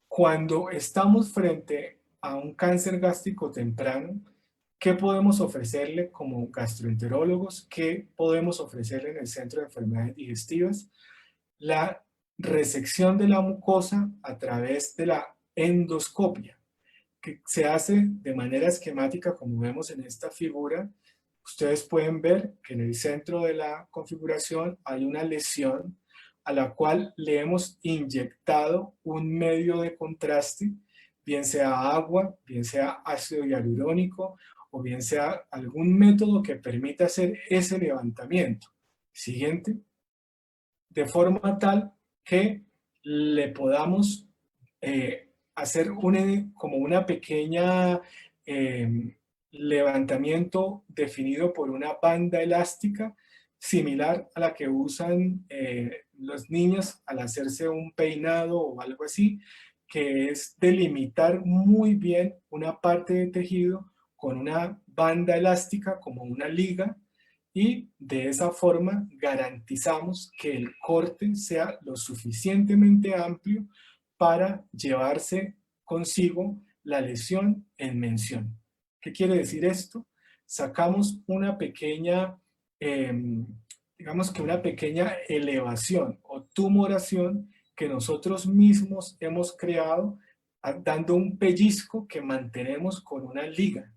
Cuando estamos frente a un cáncer gástrico temprano, ¿qué podemos ofrecerle como gastroenterólogos? ¿Qué podemos ofrecerle en el Centro de Enfermedades Digestivas? La resección de la mucosa a través de la endoscopia, que se hace de manera esquemática, como vemos en esta figura. Ustedes pueden ver que en el centro de la configuración hay una lesión a la cual le hemos inyectado un medio de contraste, bien sea agua, bien sea ácido hialurónico, o bien sea algún método que permita hacer ese levantamiento. Siguiente. De forma tal que le podamos hacer como una pequeña levantamiento definido por una banda elástica similar a la que usan los niños al hacerse un peinado o algo así, que es delimitar muy bien una parte de tejido con una banda elástica como una liga, y de esa forma garantizamos que el corte sea lo suficientemente amplio para llevarse consigo la lesión en mención. ¿Qué quiere decir esto? Sacamos una pequeña, digamos que una pequeña elevación o tumoración que nosotros mismos hemos creado, dando un pellizco que mantenemos con una liga.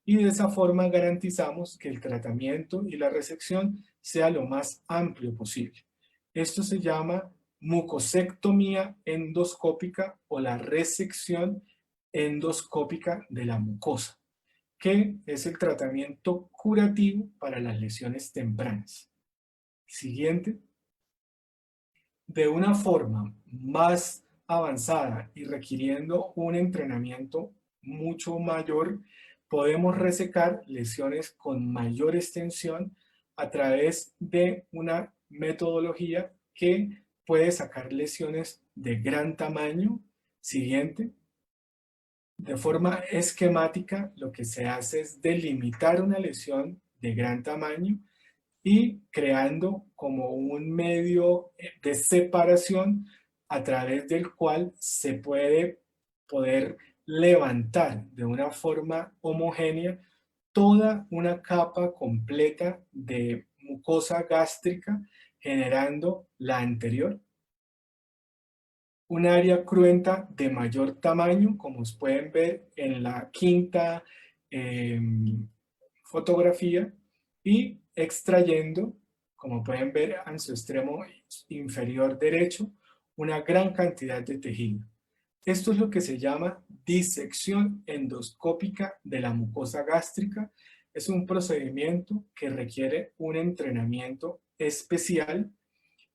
Y de esa forma garantizamos que el tratamiento y la resección sea lo más amplio posible. Esto se llama mucosectomía endoscópica o la resección endoscópica de la mucosa, que es el tratamiento curativo para las lesiones tempranas. Siguiente. De una forma más avanzada y requiriendo un entrenamiento mucho mayor, podemos resecar lesiones con mayor extensión a través de una metodología que puede sacar lesiones de gran tamaño. Siguiente. De forma esquemática, lo que se hace es delimitar una lesión de gran tamaño y creando como un medio de separación a través del cual se puede poder levantar de una forma homogénea toda una capa completa de mucosa gástrica, generando la anterior, un área cruenta de mayor tamaño, como pueden ver en la quinta eh, fotografía, y extrayendo, como pueden ver en su extremo inferior derecho, una gran cantidad de tejido. Esto es lo que se llama disección endoscópica de la mucosa gástrica. Es un procedimiento que requiere un entrenamiento especial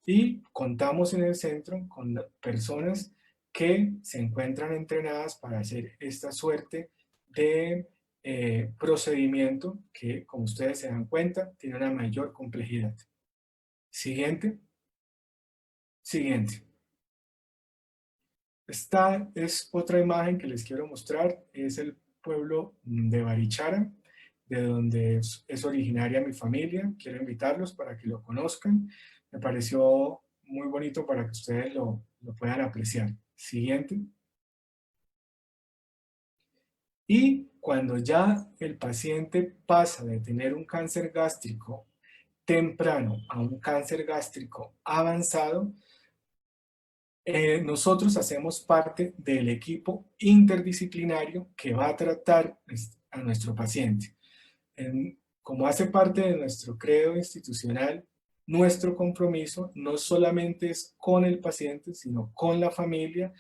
y contamos en el centro con personas que se encuentran entrenadas para hacer esta suerte de procedimiento que, como ustedes se dan cuenta, tiene una mayor complejidad. Siguiente. Siguiente. Esta es otra imagen que les quiero mostrar. Es el pueblo de Barichara, de donde es originaria mi familia. Quiero invitarlos para que lo conozcan. Me pareció muy bonito para que ustedes lo puedan apreciar. Siguiente. Y cuando ya el paciente pasa de tener un cáncer gástrico temprano a un cáncer gástrico avanzado, nosotros hacemos parte del equipo interdisciplinario que va a tratar a nuestro paciente. Como hace parte de nuestro credo institucional, nuestro compromiso no solamente es con el paciente, sino con la familia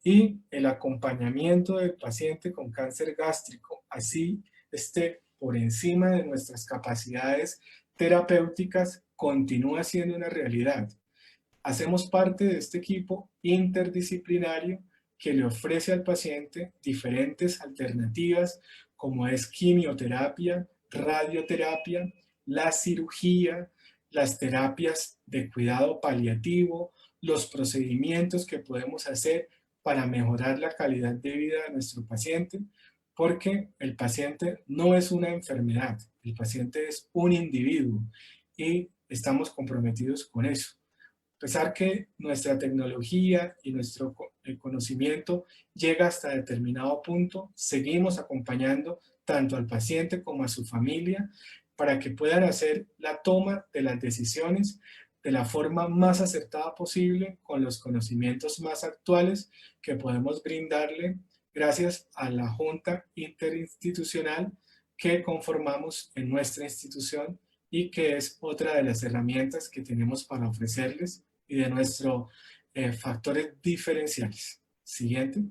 y el acompañamiento del paciente con cáncer gástrico, así esté por encima de nuestras capacidades terapéuticas, continúa siendo una realidad. Hacemos parte de este equipo interdisciplinario que le ofrece al paciente diferentes alternativas como es quimioterapia, radioterapia, la cirugía, las terapias de cuidado paliativo, los procedimientos que podemos hacer para mejorar la calidad de vida de nuestro paciente, porque el paciente no es una enfermedad, el paciente es un individuo y estamos comprometidos con eso. A pesar que nuestra tecnología y nuestro conocimiento llega hasta determinado punto, seguimos acompañando tanto al paciente como a su familia para que puedan hacer la toma de las decisiones de la forma más acertada posible con los conocimientos más actuales que podemos brindarle gracias a la Junta Interinstitucional que conformamos en nuestra institución y que es otra de las herramientas que tenemos para ofrecerles y de nuestros factores diferenciales. Siguiente.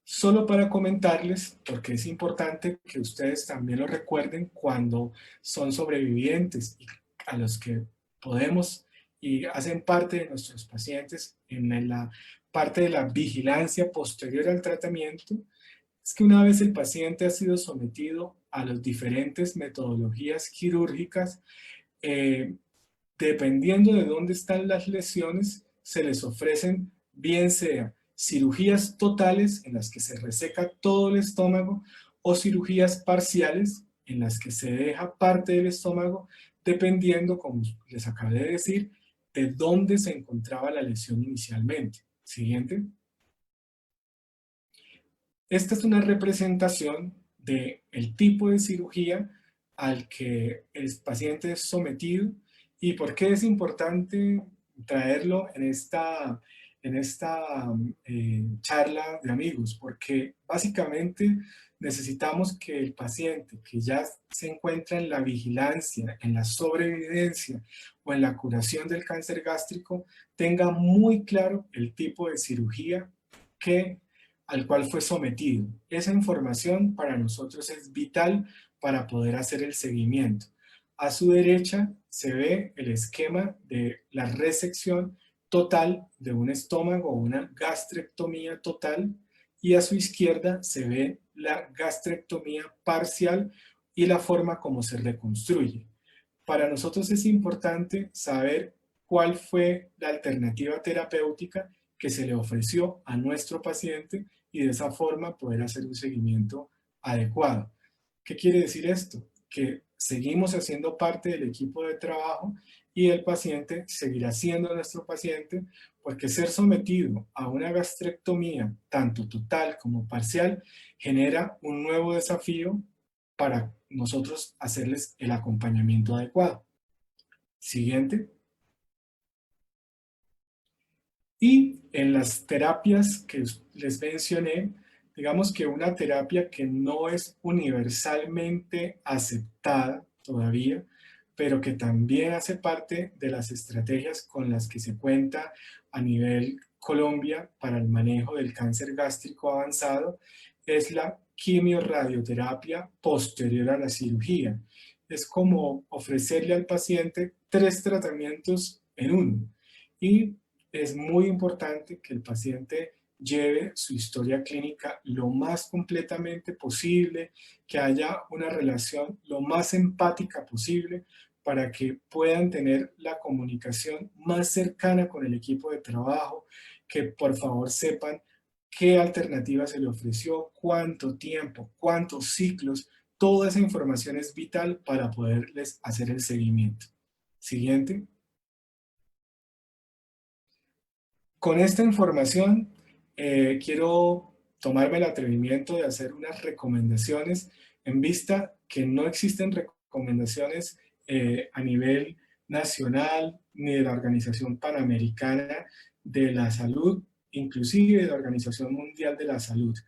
Solo para comentarles, porque es importante que ustedes también lo recuerden cuando son sobrevivientes y a los que podemos y hacen parte de nuestros pacientes en la parte de la vigilancia posterior al tratamiento, es que una vez el paciente ha sido sometido a las diferentes metodologías quirúrgicas, dependiendo de dónde están las lesiones, se les ofrecen bien sea cirugías totales en las que se reseca todo el estómago o cirugías parciales en las que se deja parte del estómago, dependiendo, como les acabé de decir, de dónde se encontraba la lesión inicialmente. Siguiente. Esta es una representación del tipo de cirugía al que el paciente es sometido y por qué es importante traerlo en esta charla de amigos, porque básicamente necesitamos que el paciente que ya se encuentra en la vigilancia, en la sobrevivencia o en la curación del cáncer gástrico tenga muy claro el tipo de cirugía al cual fue sometido. Esa información para nosotros es vital para poder hacer el seguimiento. A su derecha se ve el esquema de la resección total de un estómago o una gastrectomía total, y a su izquierda se ve la gastrectomía parcial y la forma como se reconstruye. Para nosotros es importante saber cuál fue la alternativa terapéutica que se le ofreció a nuestro paciente y de esa forma poder hacer un seguimiento adecuado. ¿Qué quiere decir esto? Que seguimos haciendo parte del equipo de trabajo y el paciente seguirá siendo nuestro paciente, porque ser sometido a una gastrectomía, tanto total como parcial, genera un nuevo desafío para nosotros hacerles el acompañamiento adecuado. Siguiente. Y en las terapias que les mencioné, digamos que una terapia que no es universalmente aceptada todavía, pero que también hace parte de las estrategias con las que se cuenta a nivel Colombia para el manejo del cáncer gástrico avanzado, es la quimiorradioterapia posterior a la cirugía. Es como ofrecerle al paciente 3 tratamientos en uno. Y es muy importante que el paciente lleve su historia clínica lo más completamente posible, que haya una relación lo más empática posible para que puedan tener la comunicación más cercana con el equipo de trabajo, que por favor sepan qué alternativa se le ofreció, cuánto tiempo, cuántos ciclos. Toda esa información es vital para poderles hacer el seguimiento. Siguiente. Con esta información quiero tomarme el atrevimiento de hacer unas recomendaciones en vista que no existen recomendaciones a nivel nacional ni de la Organización Panamericana de la Salud, inclusive de la Organización Mundial de la Salud.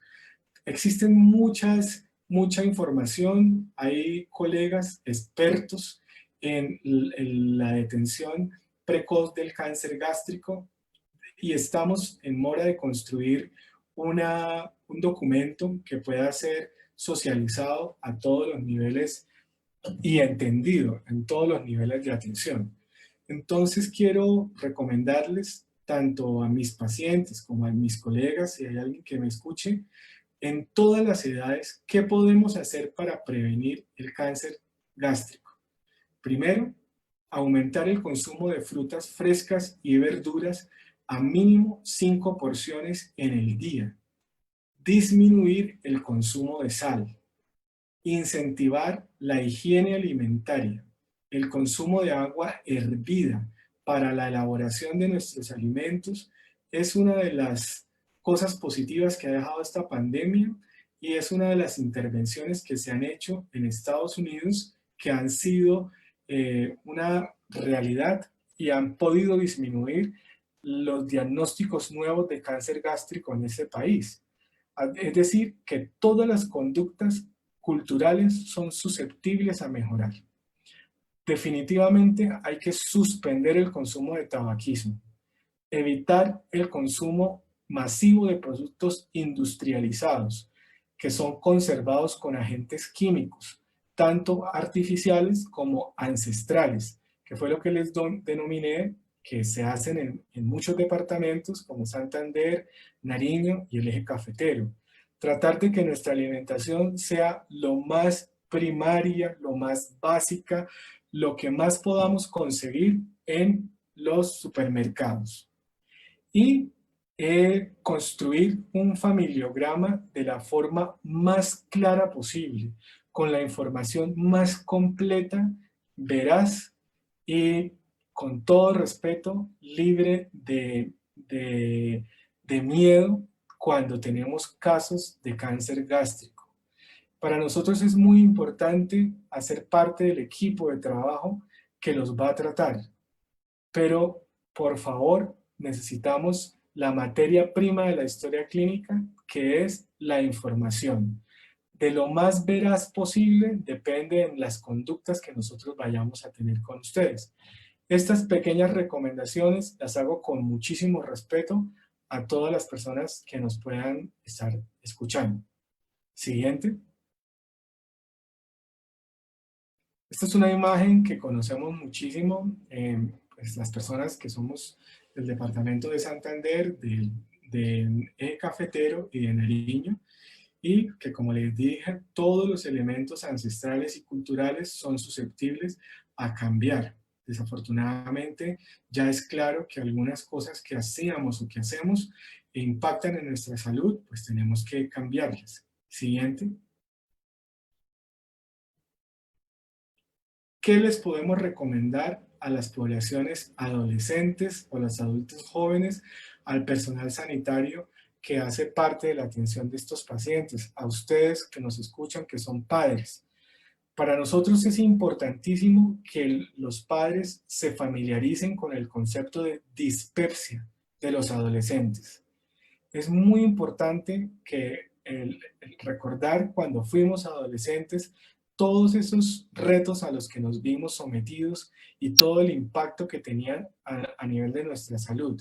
Existen mucha información, hay colegas expertos en la detención precoz del cáncer gástrico, y estamos en mora de construir un documento que pueda ser socializado a todos los niveles y entendido en todos los niveles de atención. Entonces quiero recomendarles tanto a mis pacientes como a mis colegas, si hay alguien que me escuche, en todas las edades, ¿qué podemos hacer para prevenir el cáncer gástrico? Primero, aumentar el consumo de frutas frescas y verduras a mínimo 5 porciones en el día. Disminuir el consumo de sal. Incentivar la higiene alimentaria. El consumo de agua hervida para la elaboración de nuestros alimentos es una de las cosas positivas que ha dejado esta pandemia, y es una de las intervenciones que se han hecho en Estados Unidos que han sido una realidad y han podido disminuir los diagnósticos nuevos de cáncer gástrico en ese país. Es decir, que todas las conductas culturales son susceptibles a mejorar. Definitivamente hay que suspender el consumo de tabaquismo, evitar el consumo masivo de productos industrializados que son conservados con agentes químicos, tanto artificiales como ancestrales, que fue lo que les denominé, que se hacen en muchos departamentos como Santander, Nariño y el eje cafetero. Tratar de que nuestra alimentación sea lo más primaria, lo más básica, lo que más podamos conseguir en los supermercados. Y construir un familiograma de la forma más clara posible, con la información más completa, veraz y, con todo respeto, libre de miedo cuando tenemos casos de cáncer gástrico. Para nosotros es muy importante hacer parte del equipo de trabajo que los va a tratar, pero por favor necesitamos la materia prima de la historia clínica, que es la información. de lo más veraz posible depende de las conductas que nosotros vayamos a tener con ustedes. Estas pequeñas recomendaciones las hago con muchísimo respeto a todas las personas que nos puedan estar escuchando. Siguiente. Esta es una imagen que conocemos muchísimo, pues las personas que somos del departamento de Santander, del eje cafetero y de Nariño, y que, como les dije, todos los elementos ancestrales y culturales son susceptibles a cambiar. Desafortunadamente, ya es claro que algunas cosas que hacíamos o que hacemos impactan en nuestra salud, pues tenemos que cambiarlas. Siguiente. ¿Qué les podemos recomendar a las poblaciones adolescentes o los adultos jóvenes, al personal sanitario que hace parte de la atención de estos pacientes, a ustedes que nos escuchan, que son padres? Para nosotros es importantísimo que los padres se familiaricen con el concepto de dispepsia de los adolescentes. Es muy importante que el recordar cuando fuimos adolescentes todos esos retos a los que nos vimos sometidos y todo el impacto que tenían a nivel de nuestra salud.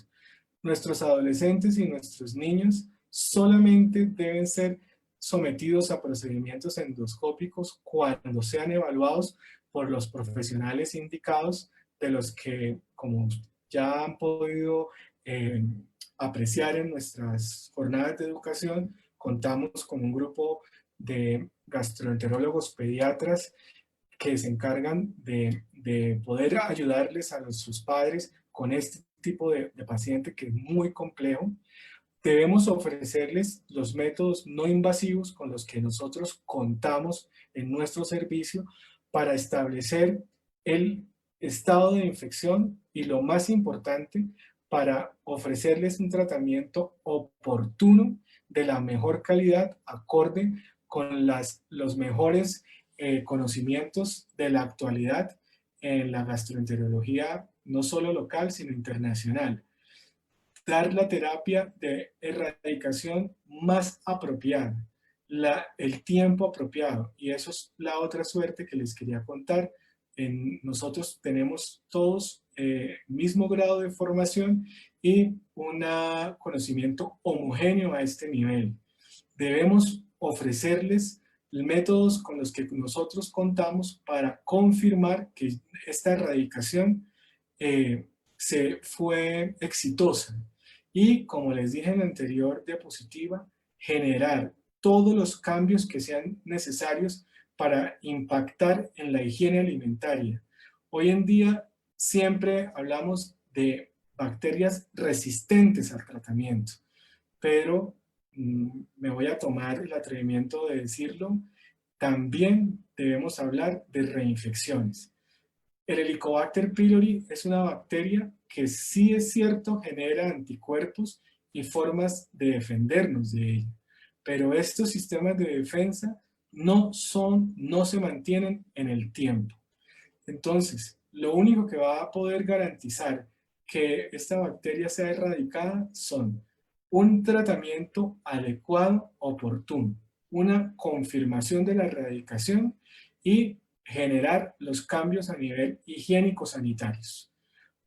Nuestros adolescentes y nuestros niños solamente deben ser sometidos a procedimientos endoscópicos cuando sean evaluados por los profesionales indicados, de los que, como ya han podido apreciar en nuestras jornadas de educación, contamos con un grupo de gastroenterólogos pediatras que se encargan de poder ayudarles a sus padres con este tipo de paciente que es muy complejo. Debemos ofrecerles los métodos no invasivos con los que nosotros contamos en nuestro servicio para establecer el estado de infección y, lo más importante, para ofrecerles un tratamiento oportuno de la mejor calidad, acorde con los mejores conocimientos de la actualidad en la gastroenterología, no solo local, sino internacional. Dar la terapia de erradicación más apropiada, el tiempo apropiado. Y eso es la otra suerte que les quería contar. Nosotros tenemos todos mismo grado de formación y un conocimiento homogéneo a este nivel. Debemos ofrecerles métodos con los que nosotros contamos para confirmar que esta erradicación se fue exitosa. Y, como les dije en la anterior diapositiva, generar todos los cambios que sean necesarios para impactar en la higiene alimentaria. Hoy en día siempre hablamos de bacterias resistentes al tratamiento, pero me voy a tomar el atrevimiento de decirlo, también debemos hablar de reinfecciones. El Helicobacter pylori es una bacteria que, sí es cierto, genera anticuerpos y formas de defendernos de ella, pero estos sistemas de defensa no se mantienen en el tiempo. Entonces, lo único que va a poder garantizar que esta bacteria sea erradicada son un tratamiento adecuado, oportuno, una confirmación de la erradicación y generar los cambios a nivel higiénico-sanitarios.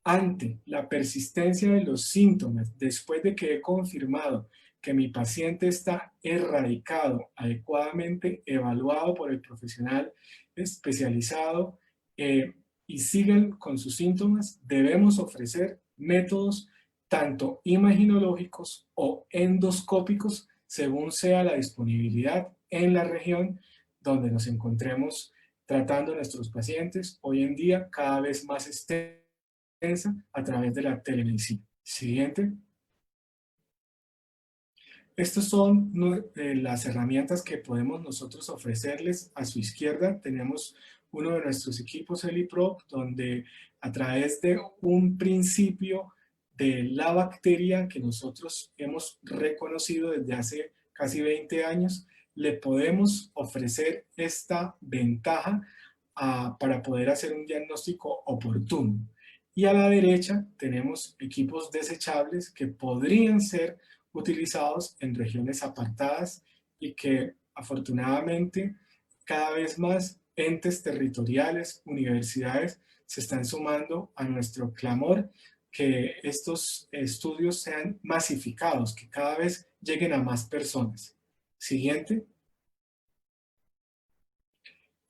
Ante la persistencia de los síntomas, después de que he confirmado que mi paciente está erradicado, adecuadamente evaluado por el profesional especializado, y siguen con sus síntomas, debemos ofrecer métodos tanto imaginológicos o endoscópicos, según sea la disponibilidad en la región donde nos encontremos tratando a nuestros pacientes, hoy en día cada vez más extensa a través de la telemedicina. Siguiente. Estas son las herramientas que podemos nosotros ofrecerles. A su izquierda tenemos uno de nuestros equipos EliProp, donde a través de un principio de la bacteria que nosotros hemos reconocido desde hace casi 20 años, le podemos ofrecer esta ventaja para poder hacer un diagnóstico oportuno. Y a la derecha tenemos equipos desechables que podrían ser utilizados en regiones apartadas y que afortunadamente, cada vez más entes territoriales, universidades, se están sumando a nuestro clamor que estos estudios sean masificados, que cada vez lleguen a más personas. Siguiente.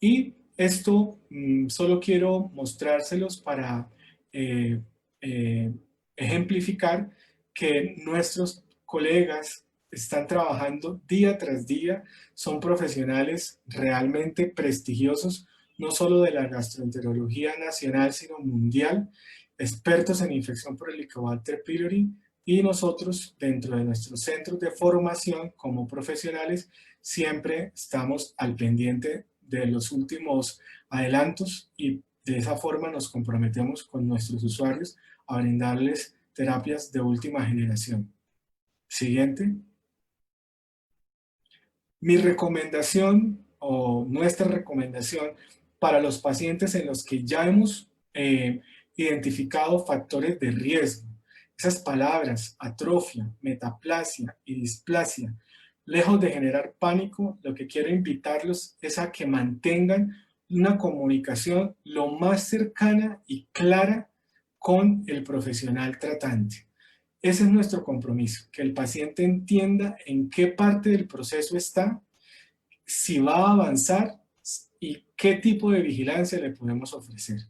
Y esto solo quiero mostrárselos para eh, eh, ejemplificar que nuestros colegas están trabajando día tras día, son profesionales realmente prestigiosos, no solo de la gastroenterología nacional, sino mundial, expertos en infección por Helicobacter pylori, y nosotros, dentro de nuestros centros de formación como profesionales, siempre estamos al pendiente de los últimos adelantos y de esa forma nos comprometemos con nuestros usuarios a brindarles terapias de última generación. Siguiente. Mi recomendación o nuestra recomendación para los pacientes en los que ya hemos identificado factores de riesgo, esas palabras, atrofia, metaplasia y displasia, lejos de generar pánico, lo que quiero invitarlos es a que mantengan una comunicación lo más cercana y clara con el profesional tratante. Ese es nuestro compromiso, que el paciente entienda en qué parte del proceso está, si va a avanzar y qué tipo de vigilancia le podemos ofrecer.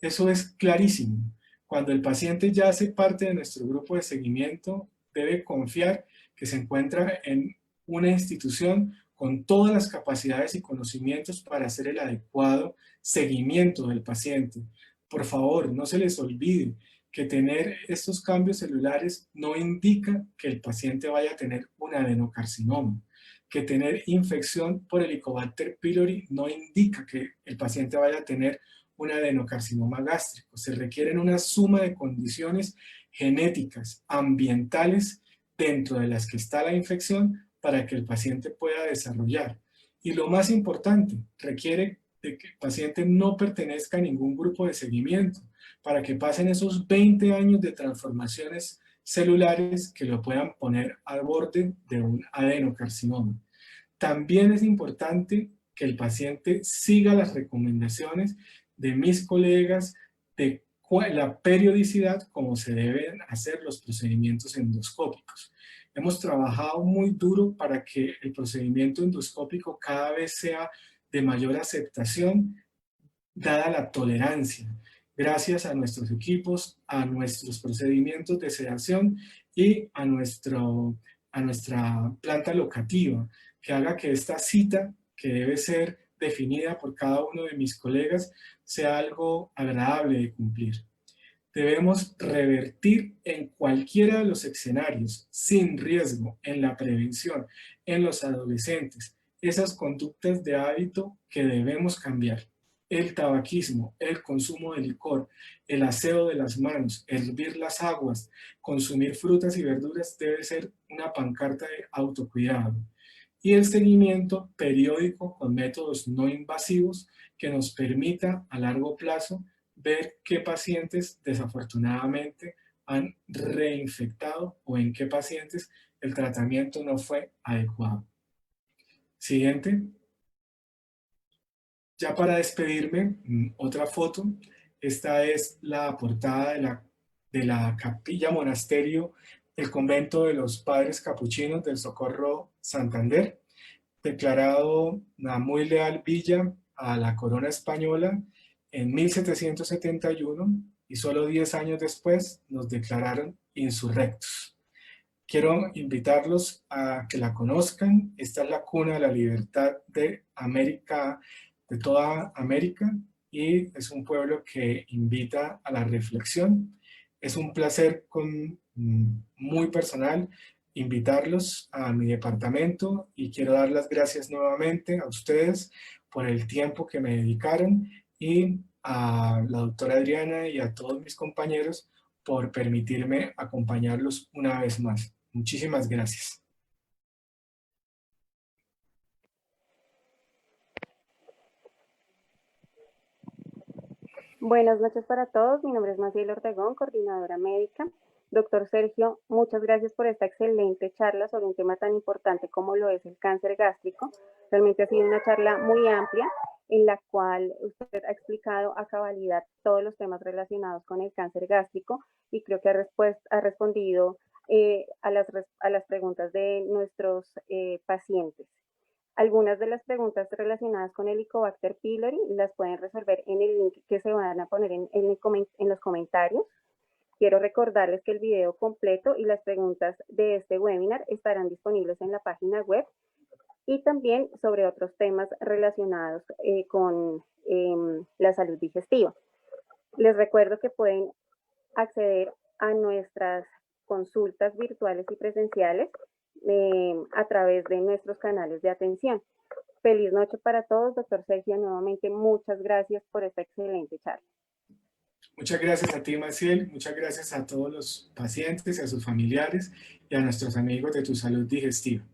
Eso es clarísimo. Cuando el paciente ya hace parte de nuestro grupo de seguimiento, debe confiar que se encuentra en una institución con todas las capacidades y conocimientos para hacer el adecuado seguimiento del paciente. Por favor, no se les olvide que tener estos cambios celulares no indica que el paciente vaya a tener un adenocarcinoma, que tener infección por Helicobacter pylori no indica que el paciente vaya a tener un adenocarcinoma gástrico. Se requieren una suma de condiciones genéticas, ambientales, dentro de las que está la infección para que el paciente pueda desarrollar. Y lo más importante, requiere de que el paciente no pertenezca a ningún grupo de seguimiento para que pasen esos 20 años de transformaciones celulares que lo puedan poner al borde de un adenocarcinoma. También es importante que el paciente siga las recomendaciones de mis colegas de la periodicidad como se deben hacer los procedimientos endoscópicos. Hemos trabajado muy duro para que el procedimiento endoscópico cada vez sea de mayor aceptación, dada la tolerancia, gracias a nuestros equipos, a nuestros procedimientos de sedación y a nuestra planta locativa, que haga que esta cita, que debe ser definida por cada uno de mis colegas, sea algo agradable de cumplir. Debemos revertir en cualquiera de los escenarios, sin riesgo, en la prevención, en los adolescentes, esas conductas de hábito que debemos cambiar. El tabaquismo, el consumo de licor, el aseo de las manos, hervir las aguas, consumir frutas y verduras debe ser una pancarta de autocuidado. Y el seguimiento periódico con métodos no invasivos que nos permita a largo plazo ver qué pacientes desafortunadamente han reinfectado o en qué pacientes el tratamiento no fue adecuado. Siguiente. Ya para despedirme, otra foto. Esta es la portada de la capilla monasterio del convento de los padres capuchinos del Socorro Santander, declarado una muy leal villa a la corona española en 1771 y solo 10 años después nos declararon insurrectos. Quiero invitarlos a que la conozcan. Esta es la cuna de la libertad de América, de toda América, y es un pueblo que invita a la reflexión. Es un placer muy personal invitarlos a mi departamento y quiero dar las gracias nuevamente a ustedes por el tiempo que me dedicaron y a la doctora Adriana y a todos mis compañeros por permitirme acompañarlos una vez más. Muchísimas gracias. Buenas noches para todos, mi nombre es Maciel Ortegón, coordinadora médica. Doctor Sergio, muchas gracias por esta excelente charla sobre un tema tan importante como lo es el cáncer gástrico. Realmente ha sido una charla muy amplia en la cual usted ha explicado a cabalidad todos los temas relacionados con el cáncer gástrico y creo que ha respondido a las preguntas de nuestros pacientes. Algunas de las preguntas relacionadas con el Helicobacter pylori las pueden resolver en el link que se van a poner en los comentarios. Quiero recordarles que el video completo y las preguntas de este webinar estarán disponibles en la página web y también sobre otros temas relacionados con la salud digestiva. Les recuerdo que pueden acceder a nuestras consultas virtuales y presenciales a través de nuestros canales de atención. Feliz noche para todos, doctor Sergio. Nuevamente, muchas gracias por esta excelente charla. Muchas gracias a ti, Maciel. Muchas gracias a todos los pacientes, a sus familiares y a nuestros amigos de Tu Salud Digestiva.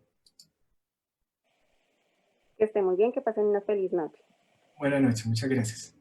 Que estén muy bien, que pasen una feliz noche. Buenas noches, muchas gracias.